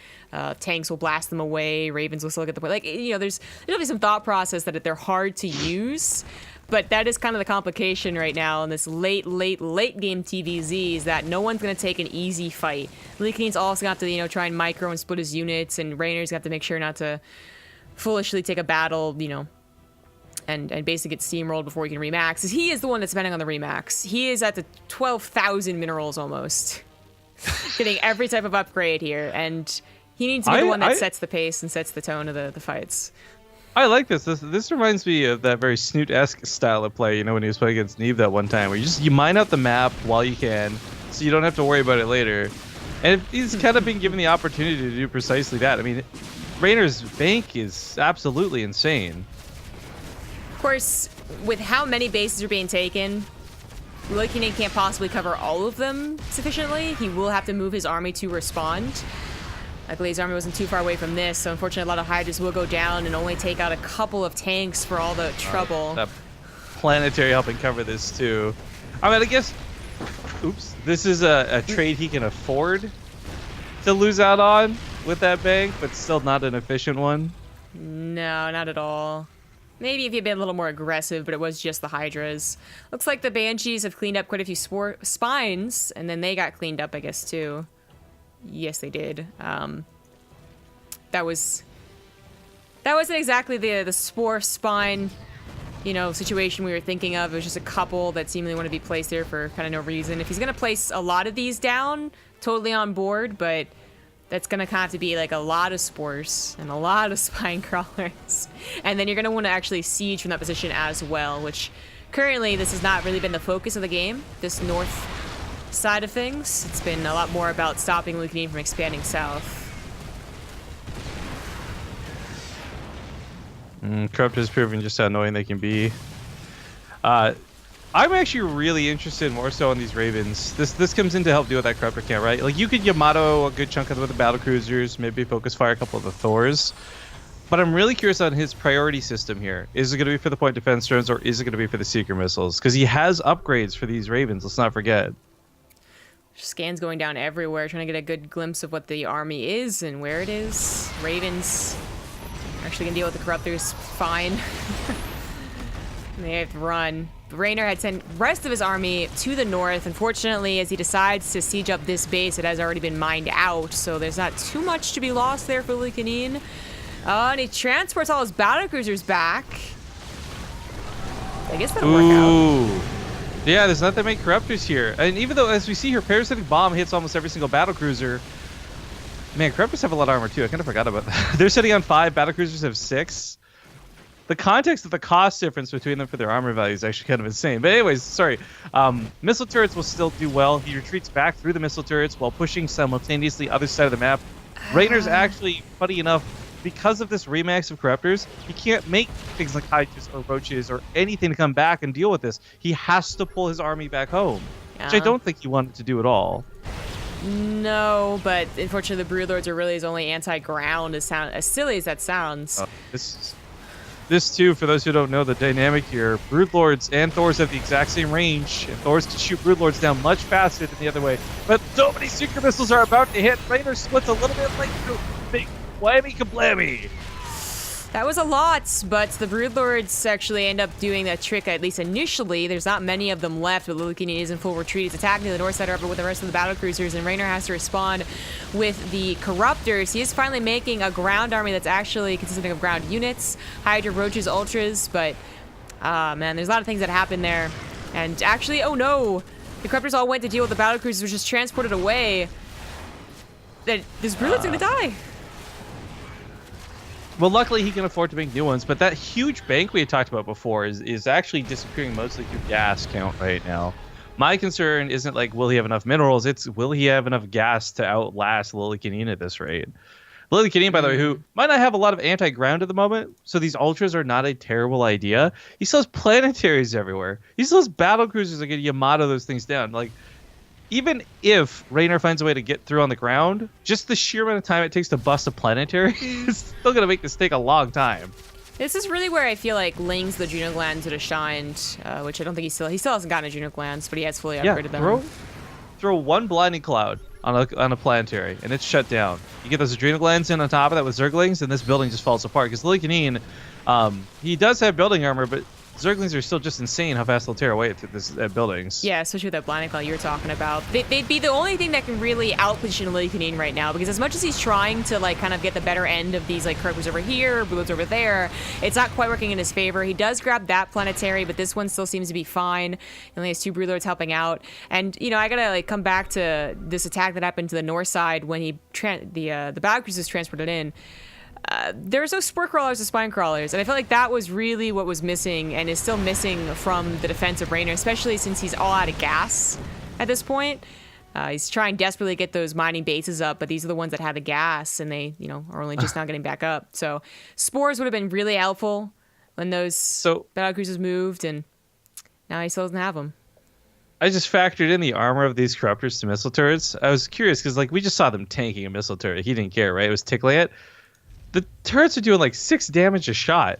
tanks will blast them away, Ravens will still get the point. Like, you know, there's definitely some thought process that they're hard to use, but that is kind of the complication right now in this late game TvZ is that no one's going to take an easy fight. Lillekanin's also got to, you know, try and micro and split his units, and Reynor's got to make sure not to foolishly take a battle, you know, and basically get steamrolled before he can remax. Because he is the one that's spending on the remax. He is at the 12,000 minerals almost. Getting every type of upgrade here, and he needs to be the one that sets the pace and sets the tone of the fights. I like this. This reminds me of that very Snoot-esque style of play, you know, when he was playing against Neve that one time, where you mine out the map while you can, so you don't have to worry about it later. And he's kind of been given the opportunity to do precisely that. I mean, Reynor's bank is absolutely insane. Of course, with how many bases are being taken, Lillekanin can't possibly cover all of them sufficiently. He will have to move his army to respond. Luckily, his army wasn't too far away from this, so unfortunately, a lot of Hydras will go down and only take out a couple of tanks for all the trouble. That planetary helping cover this, too. I mean, I guess... Oops. This is a trade he can afford to lose out on with that bank, but still not an efficient one. No, not at all. Maybe if you'd been a little more aggressive, but it was just the Hydras. Looks like the Banshees have cleaned up quite a few spines, and then they got cleaned up, I guess, too. Yes, they did. That wasn't exactly the spore spine, you know, situation we were thinking of. It was just a couple that seemingly want to be placed there for kind of no reason. If he's going to place a lot of these down, totally on board, but that's going to have to be like a lot of spores and a lot of spine crawlers. And then you're going to want to actually siege from that position as well, which currently this has not really been the focus of the game, this north side of things. It's been a lot more about stopping Lillekanin from expanding south. Corrupt is proving just how annoying they can be. I'm actually really interested more so in these Ravens. This comes in to help deal with that Corruptor camp, right? Like, you could Yamato a good chunk of the battlecruisers, maybe focus fire a couple of the Thors. But I'm really curious on his priority system here. Is it going to be for the point defense drones, or is it going to be for the Seeker missiles? Because he has upgrades for these Ravens, let's not forget. Scans going down everywhere, trying to get a good glimpse of what the army is and where it is. Ravens actually can deal with the Corruptors fine. They have to run. Reynor had sent the rest of his army to the north. Unfortunately, as he decides to siege up this base, it has already been mined out, so there's not too much to be lost there for Lillekanin. And he transports all his battlecruisers back. I guess that'll work out. Yeah, there's not that many Corruptors here. And even though, as we see here, Parasitic Bomb hits almost every single battlecruiser. Man, Corruptors have a lot of armor too. I kind of forgot about that. They're sitting on 5, battlecruisers have 6. The context of the cost difference between them for their armor value is actually kind of insane. But anyways, sorry. Missile turrets will still do well. He retreats back through the missile turrets while pushing simultaneously other side of the map. Reynor's actually, funny enough, because of this remax of Corruptors, he can't make things like Hydras or Roaches or anything to come back and deal with this. He has to pull his army back home, which I don't think he wanted to do at all. No, but unfortunately the Broodlords are really his only anti-ground, as silly as that sounds. This too, for those who don't know the dynamic here, Broodlords and Thors have the exact same range, and Thors can shoot Broodlords down much faster than the other way. But so many Seeker missiles are about to hit. Reynor splits a little bit late through. Big whammy kablammy. That was a lot, but the Broodlords actually end up doing that trick, at least initially. There's not many of them left, but Lillekanin is in full retreat. He's attacking the north side of with the rest of the battlecruisers, and Reynor has to respond with the Corruptors. He is finally making a ground army that's actually consisting of ground units, Hydra, Roaches, Ultras, but, man, there's a lot of things that happen there. And actually, oh no! The Corruptors all went to deal with the battlecruisers, which just transported away. This Broodlord's gonna die. Well, luckily he can afford to make new ones, but that huge bank we had talked about before is actually disappearing mostly through gas count right now. My concern isn't like, will he have enough minerals? It's, will he have enough gas to outlast Lillekanin at this rate? Lillekanin, by the way, who might not have a lot of anti-ground at the moment, so these ultras are not a terrible idea. He still has planetaries everywhere. He still has battle cruisers that can Yamato those things down. Like, even if Reynor finds a way to get through on the ground, just the sheer amount of time it takes to bust a planetary is still going to make this take a long time. This is really where I feel like Ling's the Juno Glands would have shined, which I don't think he still hasn't gotten a Juno Glands, but he has fully upgraded them. Throw one blinding cloud on a planetary, and it's shut down. You get those adrenal glands in on top of that with Zerglings, and this building just falls apart. Because Lillekanin, he does have building armor, but Zerglings are still just insane how fast they'll tear away at buildings. Yeah, especially with that blinding cloud you were talking about. They'd be the only thing that can really outposition Lillekanin right now, because as much as he's trying to like kind of get the better end of these like Croakers over here, Broodlords over there, it's not quite working in his favor. He does grab that planetary, but this one still seems to be fine. He only has 2 Broodlords helping out. And you know, I gotta like come back to this attack that happened to the north side when the battlecruisers transported in. There was no spore crawlers or spine crawlers, and I felt like that was really what was missing and is still missing from the defense of Reynor, especially since he's all out of gas at this point. He's trying desperately to get those mining bases up, but these are the ones that have the gas, and they, you know, are only just now getting back up. So spores would have been really helpful when those battlecruisers moved, and now he still doesn't have them. I just factored in the armor of these Corruptors to missile turrets. I was curious because like we just saw them tanking a missile turret. He didn't care, right? It was tickling it. The turrets are doing like 6 damage a shot.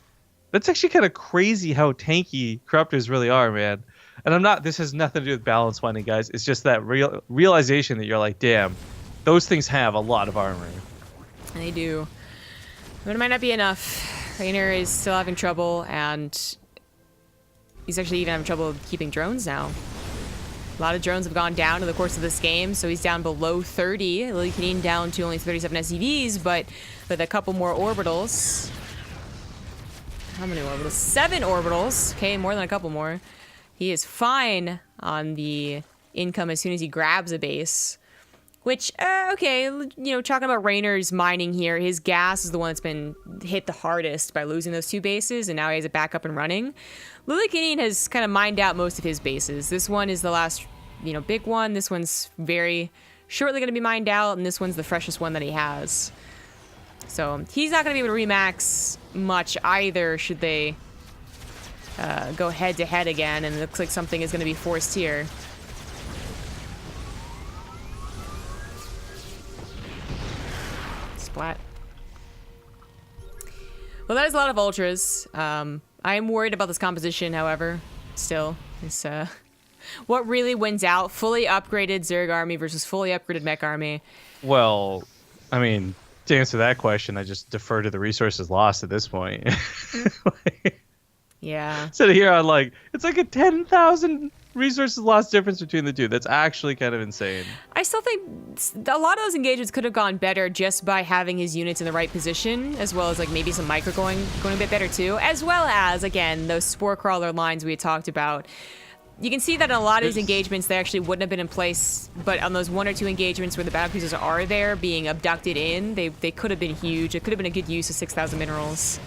That's actually kind of crazy how tanky Corruptors really are, man. And this has nothing to do with balance finding, guys. It's just that realization that you're like, damn, those things have a lot of armor. They do. But it might not be enough. Reynor is still having trouble, and he's actually even having trouble keeping drones now. A lot of drones have gone down in the course of this game, so he's down below 30. Lillekanin down to only 37 SCVs, but with a couple more orbitals. How many orbitals? 7 orbitals. Okay, more than a couple more. He is fine on the income as soon as he grabs a base. Which, okay, you know, talking about Reynor's mining here, his gas is the one that's been hit the hardest by losing those 2 bases, and now he has it back up and running. Lillekanin has kind of mined out most of his bases. This one is the last, you know, big one. This one's very shortly going to be mined out, and this one's the freshest one that he has. So he's not going to be able to remax much either should they go head-to-head again, and it looks like something is going to be forced here. Splat. Well, that is a lot of ultras. I am worried about this composition, however, still. It's, what really wins out? Fully upgraded Zerg army versus fully upgraded mech army. Well, I mean, to answer that question, I just defer to the resources lost at this point. Yeah. So here on like, it's like a 10,000 resources lost difference between the two. That's actually kind of insane. I still think a lot of those engagements could have gone better just by having his units in the right position, as well as like maybe some micro going a bit better too, as well as, again, those spore crawler lines we had talked about. You can see that in a lot of these engagements, they actually wouldn't have been in place, but on those 1 or 2 engagements where the battlecruisers are there being abducted in, they could have been huge. It could have been a good use of 6,000 minerals.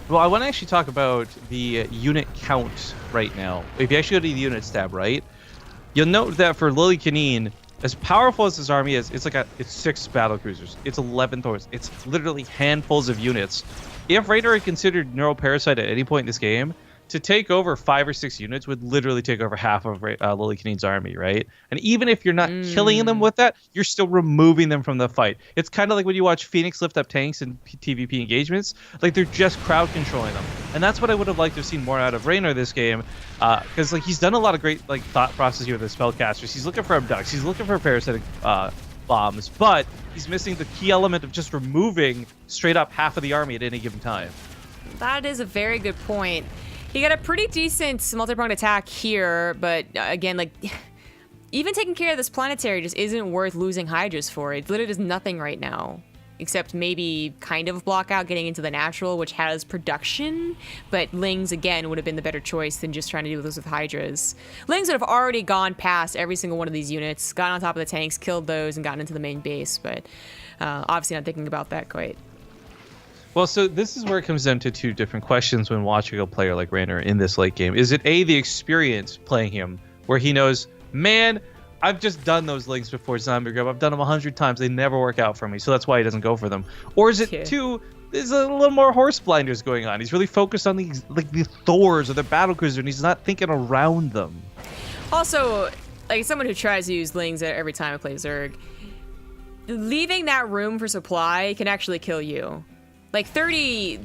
Well, I want to actually talk about the unit count right now. If you actually go to the units tab, right, you'll note that for Lillekanin, as powerful as his army is, it's 6 battlecruisers, it's 11 Thors, it's literally handfuls of units. If Reynor had considered Neuroparasite at any point in this game, to take over 5 or 6 units would literally take over half of Lillekanin's army, right? And even if you're not killing them with that, you're still removing them from the fight. It's kind of like when you watch Phoenix lift up tanks in TVP engagements, like they're just crowd controlling them. And that's what I would have liked to have seen more out of Reynor this game, because like he's done a lot of great like thought process here with the spellcasters. He's looking for abducts, he's looking for parasitic bombs, but he's missing the key element of just removing straight up half of the army at any given time. That is a very good point. He got a pretty decent multi-pronged attack here, but again, like, even taking care of this planetary just isn't worth losing Hydras for. It literally does nothing right now, except maybe kind of block out getting into the natural, which has production, but Lings, again, would have been the better choice than just trying to do this with Hydras. Lings would have already gone past every single one of these units, gotten on top of the tanks, killed those, and gotten into the main base, but obviously not thinking about that quite. Well, so this is where it comes down to two different questions when watching a player like Reynor in this late game. Is it A, the experience playing him, where he knows, man, I've just done those links before Zombie Grub. I've done them 100 times. They never work out for me, so that's why he doesn't go for them. Or is it two, there's a little more horse blinders going on. He's really focused on these, like the Thors or the battlecruiser, and he's not thinking around them. Also, like someone who tries to use Lings every time I play Zerg, leaving that room for supply can actually kill you. Like 30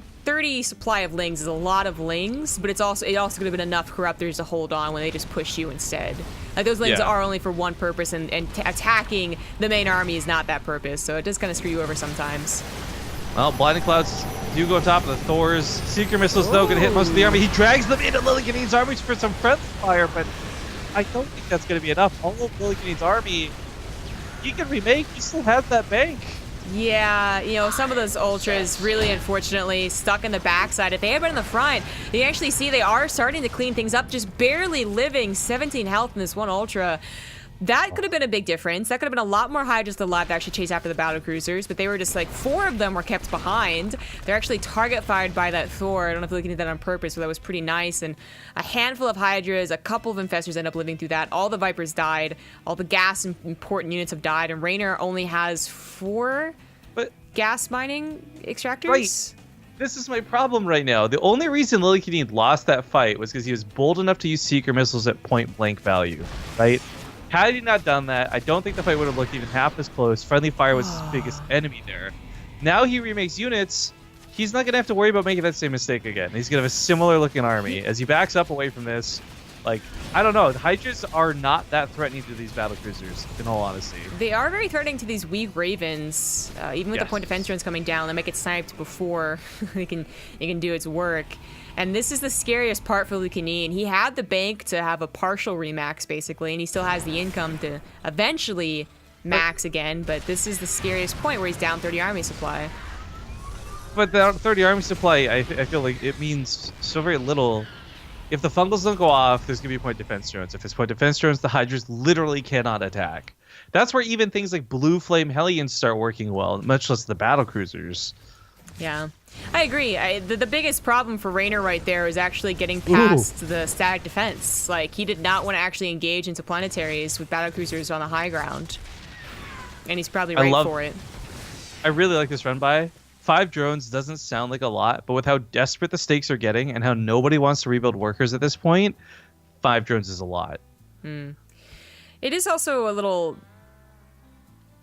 supply of Lings is a lot of Lings, but it also could have been enough Corruptors to hold on when they just push you instead. Like those Lings are only for one purpose, and attacking the main army is not that purpose, so it does kind of screw you over sometimes. Well, Blinding Clouds do go on top of the Thors. Seeker Missiles, though, going to hit most of the army. He drags them into Lillekanin's armies for some friendly fire, but I don't think that's going to be enough. All of Lillekanin's army, he can remake. He still has that bank. Yeah, you know, some of those ultras really, unfortunately, stuck in the backside. If they had been in the front, you actually see they are starting to clean things up, just barely living 17 health in this one ultra. That could have been a big difference. That could have been a lot more Hydras alive to actually chase after the battlecruisers, but they were just like, 4 of them were kept behind. They're actually target fired by that Thor. I don't know if Lillekanin did that on purpose, but that was pretty nice. And a handful of Hydras, a couple of Infestors end up living through that. All the Vipers died. All the gas and important units have died. And Reynor only has 4 gas mining extractors. Right. This is my problem right now. The only reason Lillekanin lost that fight was because he was bold enough to use Seeker Missiles at point blank value, right? Had he not done that, I don't think the fight would have looked even half as close. Friendly fire was his biggest enemy there. Now he remakes units. He's not going to have to worry about making that same mistake again. He's going to have a similar looking army. As he backs up away from this, like, I don't know. The Hydras are not that threatening to these battlecruisers, in all honesty. They are very threatening to these weak Ravens. Even with the point defense runs coming down, they might get sniped before it can do its work. And this is the scariest part for Lillekanin. He had the bank to have a partial remax, basically, and he still has the income to eventually max again, but this is the scariest point where he's down 30 army supply. But the 30 army supply, I feel like it means so very little. If the fungals don't go off, there's going to be point defense drones. If there's point defense drones, the Hydras literally cannot attack. That's where even things like Blue Flame Hellions start working well, much less the battlecruisers. Yeah, I agree. The biggest problem for Reynor right there is actually getting past the static defense. Like, he did not want to actually engage into planetaries with battlecruisers on the high ground. And he's probably right for it. I really like this run by. 5 drones doesn't sound like a lot, but with how desperate the stakes are getting and how nobody wants to rebuild workers at this point, 5 drones is a lot. It is also a little,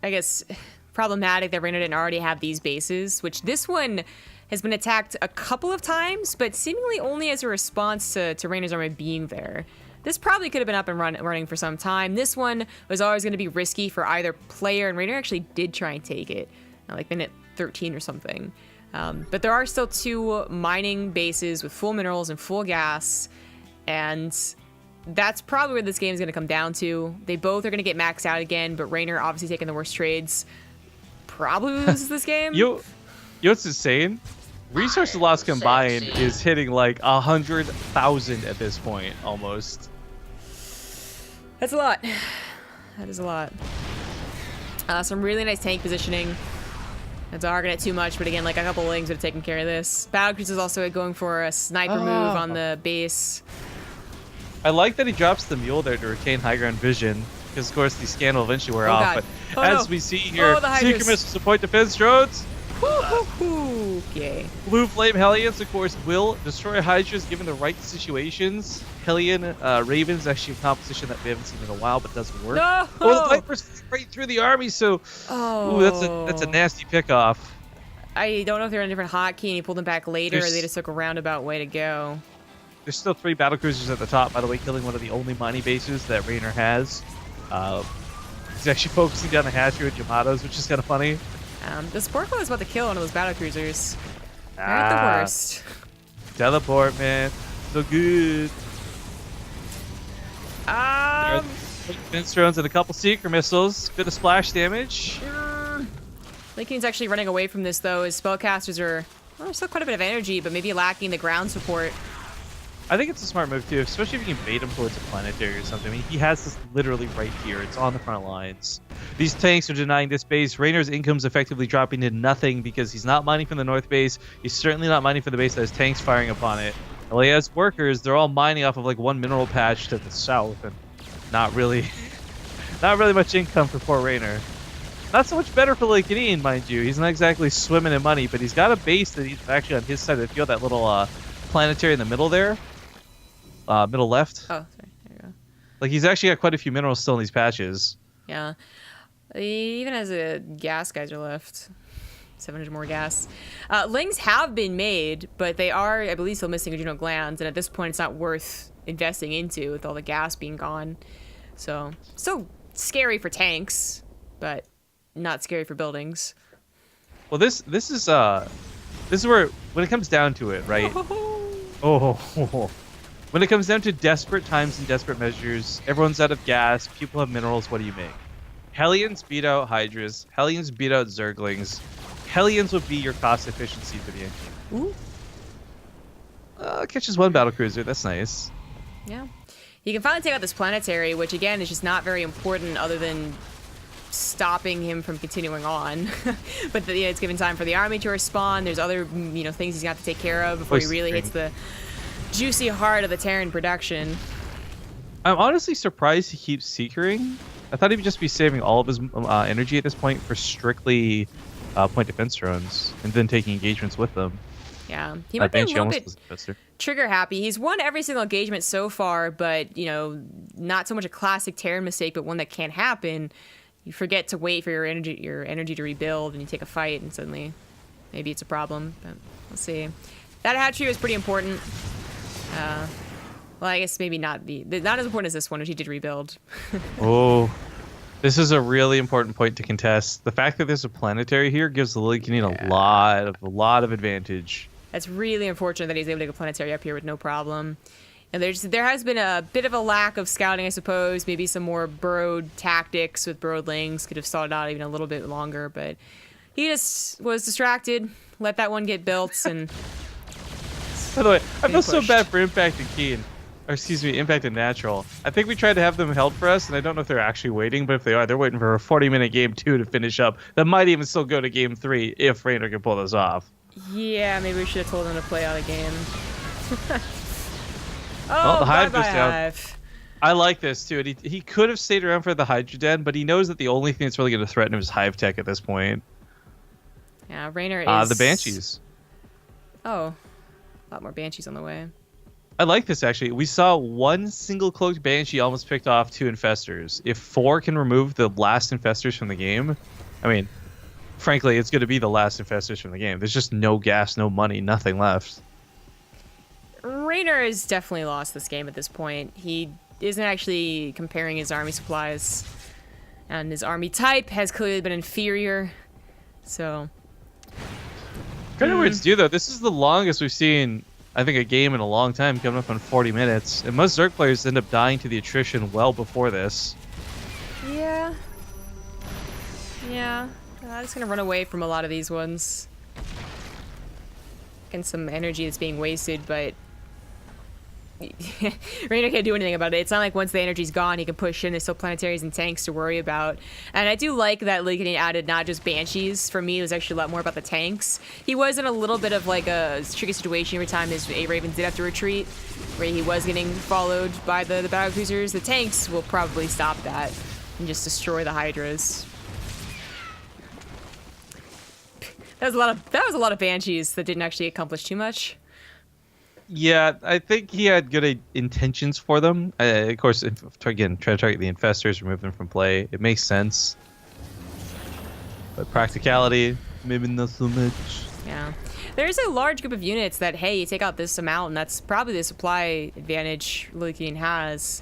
I guess, problematic that Reynor didn't already have these bases, which this one has been attacked a couple of times, but seemingly only as a response to Reynor's army being there. This probably could have been up and running for some time. This one was always going to be risky for either player, and Reynor actually did try and take it, like minute 13 or something. But there are still 2 mining bases with full minerals and full gas, and that's probably where this game is going to come down to. They both are going to get maxed out again, but Reynor obviously taking the worst trades probably loses this game. You know what's insane? Resource loss combined is hitting like 100,000 at this point, almost. That's a lot. That is a lot. Some really nice tank positioning. It's arguing it too much, but again, like a couple of Lings would have taken care of this. Battlecruiser is also going for a sniper move on the base. I like that he drops the mule there to retain high ground vision, because of course the scan will eventually wear off. God. But as we see here, Seeker Missiles to point defense drones. Okay. Blue Flame Hellions, of course, will destroy Hydras given the right situations. Hellion Ravens actually a composition that we haven't seen in a while, but doesn't work. No! Oh, the Vipers right through the army, so ooh, that's a nasty pickoff. I don't know if they're on a different hotkey and he pulled them back later, or they just took a roundabout way to go. There's still 3 battlecruisers at the top, by the way, killing one of the only mining bases that Reynor has. He's actually focusing down the hatchery with Yamatos, which is kind of funny. The Sporkle is about to kill one of those battle cruisers. They're at the worst. Teleport, man. So good. Defense drones and a couple Seeker missiles. Bit of splash damage. Lillekanin's actually running away from this, though. His spellcasters are still quite a bit of energy, but maybe lacking the ground support. I think it's a smart move, too, especially if you can bait him towards a planetary or something. I mean, he has this literally right here. It's on the front lines. These tanks are denying this base. Reynor's income's effectively dropping to nothing because he's not mining from the north base. He's certainly not mining from the base that has tanks firing upon it. Well, he has workers. They're all mining off of, like, one mineral patch to the south, and not really much income for poor Reynor. Not so much better for Lillekanin, mind you. He's not exactly swimming in money, but he's got a base that he's actually on his side of the field, that little planetary in the middle there. Middle left. Oh, sorry. There you go. Like, he's actually got quite a few minerals still in these patches. Yeah. He even has a gas geyser left. 700 more gas. Lings have been made, but they are, I believe, still missing adrenal glands, and at this point, it's not worth investing into with all the gas being gone. So, still scary for tanks, but not scary for buildings. Well, this is where, when it comes down to it, right? When it comes down to desperate times and desperate measures, everyone's out of gas, people have minerals, what do you make? Hellions beat out Hydras, Hellions beat out Zerglings. Hellions would be your cost efficiency for the engine. Ooh. Catches one battlecruiser, that's nice. Yeah. You can finally take out this planetary, which again is just not very important other than stopping him from continuing on. But it's given time for the army to respawn. There's other things he's got to take care of before he really hits the juicy heart of the Terran production. I'm honestly surprised he keeps Seekering. I thought he would just be saving all of his energy at this point for strictly point defense drones and then taking engagements with them. Yeah, he might be a little bit faster. trigger happy. He's won every single engagement so far, but not so much a classic Terran mistake, but one that can happen. You forget to wait for your energy to rebuild, and you take a fight, and suddenly maybe it's a problem. But let's see. That hatchery was pretty important. Well, I guess maybe not as important as this one, which he did rebuild. Oh, this is a really important point to contest. The fact that there's a planetary here gives the Lillekanin a lot of advantage. That's really unfortunate that he's able to get a planetary up here with no problem. And there has been a bit of a lack of scouting, I suppose. Maybe some more burrowed tactics with burrowed lings could have stalled it out even a little bit longer, but he just was distracted, let that one get built, and by the way, I feel so bad for Impact and Keen. Or excuse me, Impact and Natural. I think we tried to have them held for us, and I don't know if they're actually waiting, but if they are, they're waiting for a 40-minute game 2 to finish up. That might even still go to game 3 if Reynor can pull this off. Yeah, maybe we should have told them to play out a game. Well, the Hive bye-bye goes down. Hive. I like this, too. And he could have stayed around for the Hydra Den, but he knows that the only thing that's really going to threaten him is Hive Tech at this point. Yeah, Reynor is... the Banshees. Oh, a lot more Banshees on the way. I like this, actually. We saw one single cloaked Banshee almost picked off 2 Infestors. If 4 can remove the last Infestors from the game, I mean, frankly, it's going to be the last Infestors from the game. There's just no gas, no money, nothing left. Reynor has definitely lost this game at this point. He isn't actually comparing his army supplies, and his army type has clearly been inferior, so... Kind of weird to do, though. This is the longest we've seen, I think, a game in a long time, coming up on 40 minutes. And most Zerg players end up dying to the attrition well before this. Yeah. Yeah. I'm just going to run away from a lot of these ones. And some energy that's being wasted, but... Reynor can't do anything about it. It's not like once the energy's gone, he can push in. There's still planetaries and tanks to worry about. And I do like that Lillekanin added not just Banshees. For me, it was actually a lot more about the tanks. He was in a little bit of like a tricky situation every time his A-Ravens did have to retreat, where he was getting followed by the battlecruisers. The tanks will probably stop that and just destroy the Hydras. That was a lot of Banshees that didn't actually accomplish too much. Yeah, I think he had good intentions for them. Of course, again, try to target the Infestors, remove them from play. It makes sense. But practicality, maybe not so much. Yeah. There's a large group of units that, hey, you take out this amount, and that's probably the supply advantage Lillekanin has.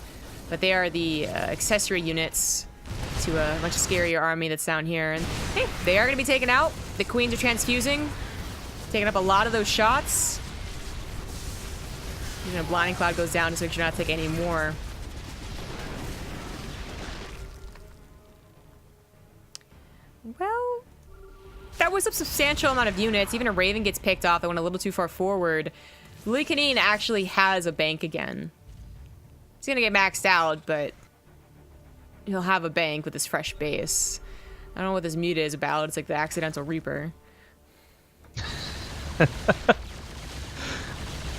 But they are the accessory units to a much scarier army that's down here. And hey, they are going to be taken out. The queens are transfusing, taking up a lot of those shots. You know, Blinding Cloud goes down to make sure not to take any more. Well, that was a substantial amount of units. Even a Raven gets picked off that went a little too far forward. Lillekanin actually has a bank again. He's gonna get maxed out, but he'll have a bank with his fresh base. I don't know what this mute is about. It's like the Accidental Reaper.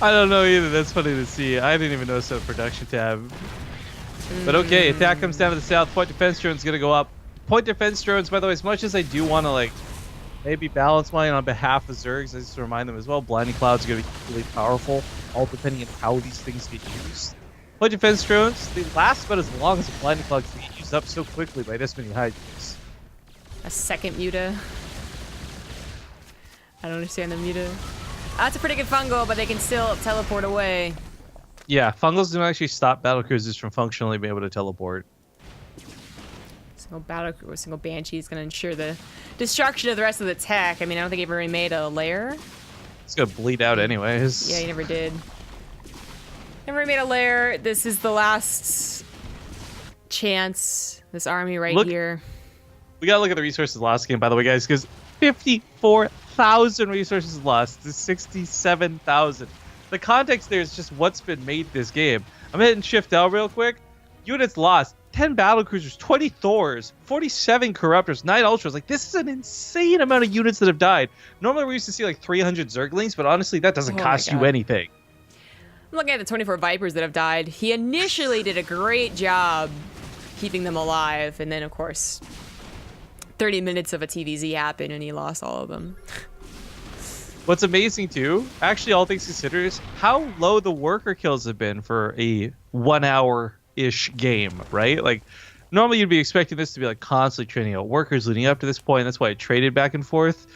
I don't know either. That's funny to see. I didn't even notice that production tab. But okay, attack comes down to the south. Point defense drone's gonna go up. Point defense drones, by the way, as much as I do want to like maybe balance mine on behalf of Zergs, I just to remind them as well, Blinding Cloud's gonna be really powerful, all depending on how these things get used. Point defense drones, they last about as long as a Blinding Cloud can get used up so quickly by this many hydras. A second Muta. I don't understand the Muta. That's a pretty good fungal, but they can still teleport away. Yeah, fungals don't actually stop battlecruisers from functionally being able to teleport. Single Banshee is going to ensure the destruction of the rest of the tech. I mean, I don't think he ever really made a lair. It's gonna bleed out anyways. Yeah, he never did. Never made a lair. This is the last chance. This army right here. We gotta look at the resources last game, by the way, guys, because 54,000 resources lost to 67,000. The context there is just what's been made this game. I'm hitting Shift L real quick. Units lost. 10 battlecruisers, 20 Thors, 47 Corruptors, 9 Ultras. Like, this is an insane amount of units that have died. Normally, we used to see like 300 Zerglings, but honestly, that doesn't cost you anything. I'm looking at the 24 Vipers that have died. He initially did a great job keeping them alive, and then, of course, 30 minutes of a TvZ happened, and he lost all of them. What's amazing, too, actually, all things considered, is how low the worker kills have been for a 1 hour-ish game, right? Like, normally you'd be expecting this to be like constantly training out workers leading up to this point. That's why I traded back and forth.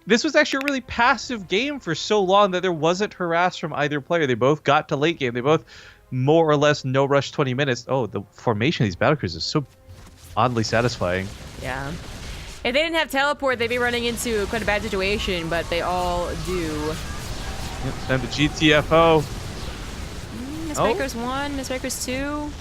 This was actually a really passive game for so long that there wasn't harass from either player. They both got to late game. They both more or less no rush 20 minutes. Oh, the formation of these battlecruisers is so oddly satisfying. Yeah. If they didn't have teleport, they'd be running into quite a bad situation, but they all do. Yep, time to GTFO. Misbreakers 1, Misbreakers 2.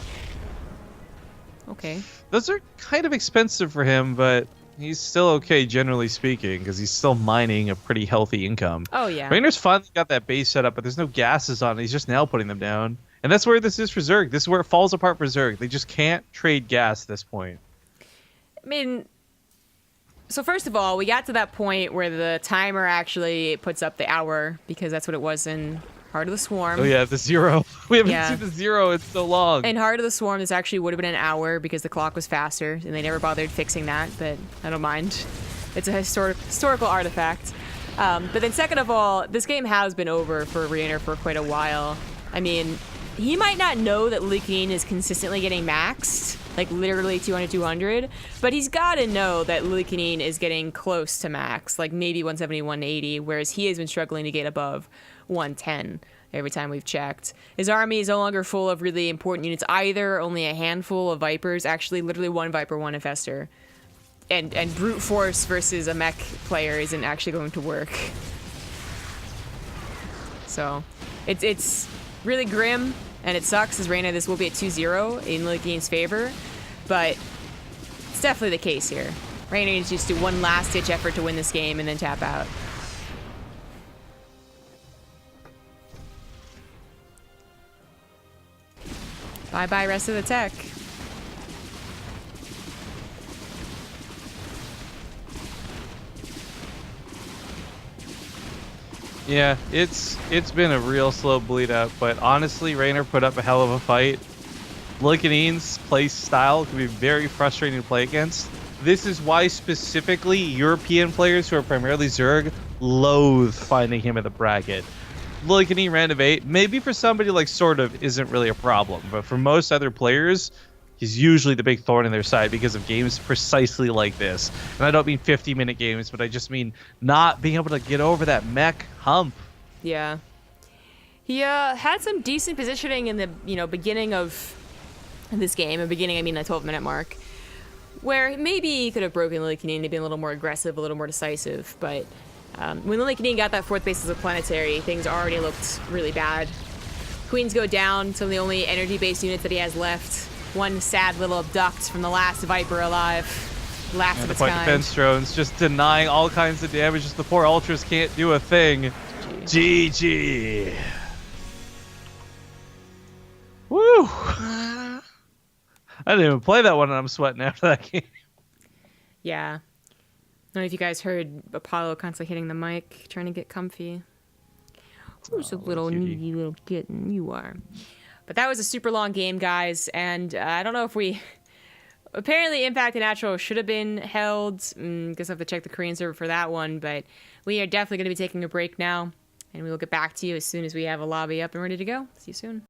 Okay. Those are kind of expensive for him, but he's still okay, generally speaking, because he's still mining a pretty healthy income. Oh, yeah. Reynor's finally got that base set up, but there's no gases on it. He's just now putting them down. And that's where this is for Zerg. This is where it falls apart for Zerg. They just can't trade gas at this point. I mean, so first of all, we got to that point where the timer actually puts up the hour, because that's what it was in Heart of the Swarm. Oh, yeah, the 0. We haven't seen the 0 in so long. In Heart of the Swarm, this actually would have been an hour because the clock was faster, and they never bothered fixing that, but I don't mind. It's a historical artifact. But then second of all, this game has been over for Reynor for quite a while. I mean, he might not know that Lillekanin is consistently getting maxed, like literally 200, but he's got to know that Lillekanin is getting close to max, like maybe 170, 180, whereas he has been struggling to get above 110 every time we've checked. His army is no longer full of really important units either, only a handful of Vipers, actually literally 1 Viper, 1 Infestor. And brute force versus a mech player isn't actually going to work. So, it's really grim, and it sucks as Reynor. This will be a 2-0 in Lillekanin's favor, but it's definitely the case here. Reynor needs to just do one last-ditch effort to win this game and then tap out. Bye-bye, rest of the tech. Yeah, it's been a real slow bleed out, but honestly, Reynor put up a hell of a fight. Lillekanin's play style can be very frustrating to play against. This is why specifically European players who are primarily Zerg loathe finding him in the bracket. Lillekanin random 8, maybe for somebody like sort of isn't really a problem, but for most other players, he's usually the big thorn in their side because of games precisely like this. And I don't mean 50-minute games, but I just mean not being able to get over that mech hump. Yeah. He had some decent positioning in the beginning of this game. In the beginning, I mean the 12-minute mark. where maybe he could have broken Lillekanin to be a little more aggressive, a little more decisive, but when Lillekanin got that 4th base as a planetary, things already looked really bad. Queens go down, some of the only energy-based units that he has left. One sad little abduct from the last Viper alive. Last of its point kind. defense drones just denying all kinds of damage. Just the poor Ultras can't do a thing. GG. Woo! I didn't even play that one and I'm sweating after that game. Yeah. I don't know if you guys heard Apollo constantly hitting the mic, trying to get comfy. Who's a little needy little kitten? You are. But that was a super long game, guys, and I don't know if we... Apparently, Impact and Natural should have been held. Guess I have to check the Korean server for that one, but we are definitely going to be taking a break now, and we will get back to you as soon as we have a lobby up and ready to go. See you soon.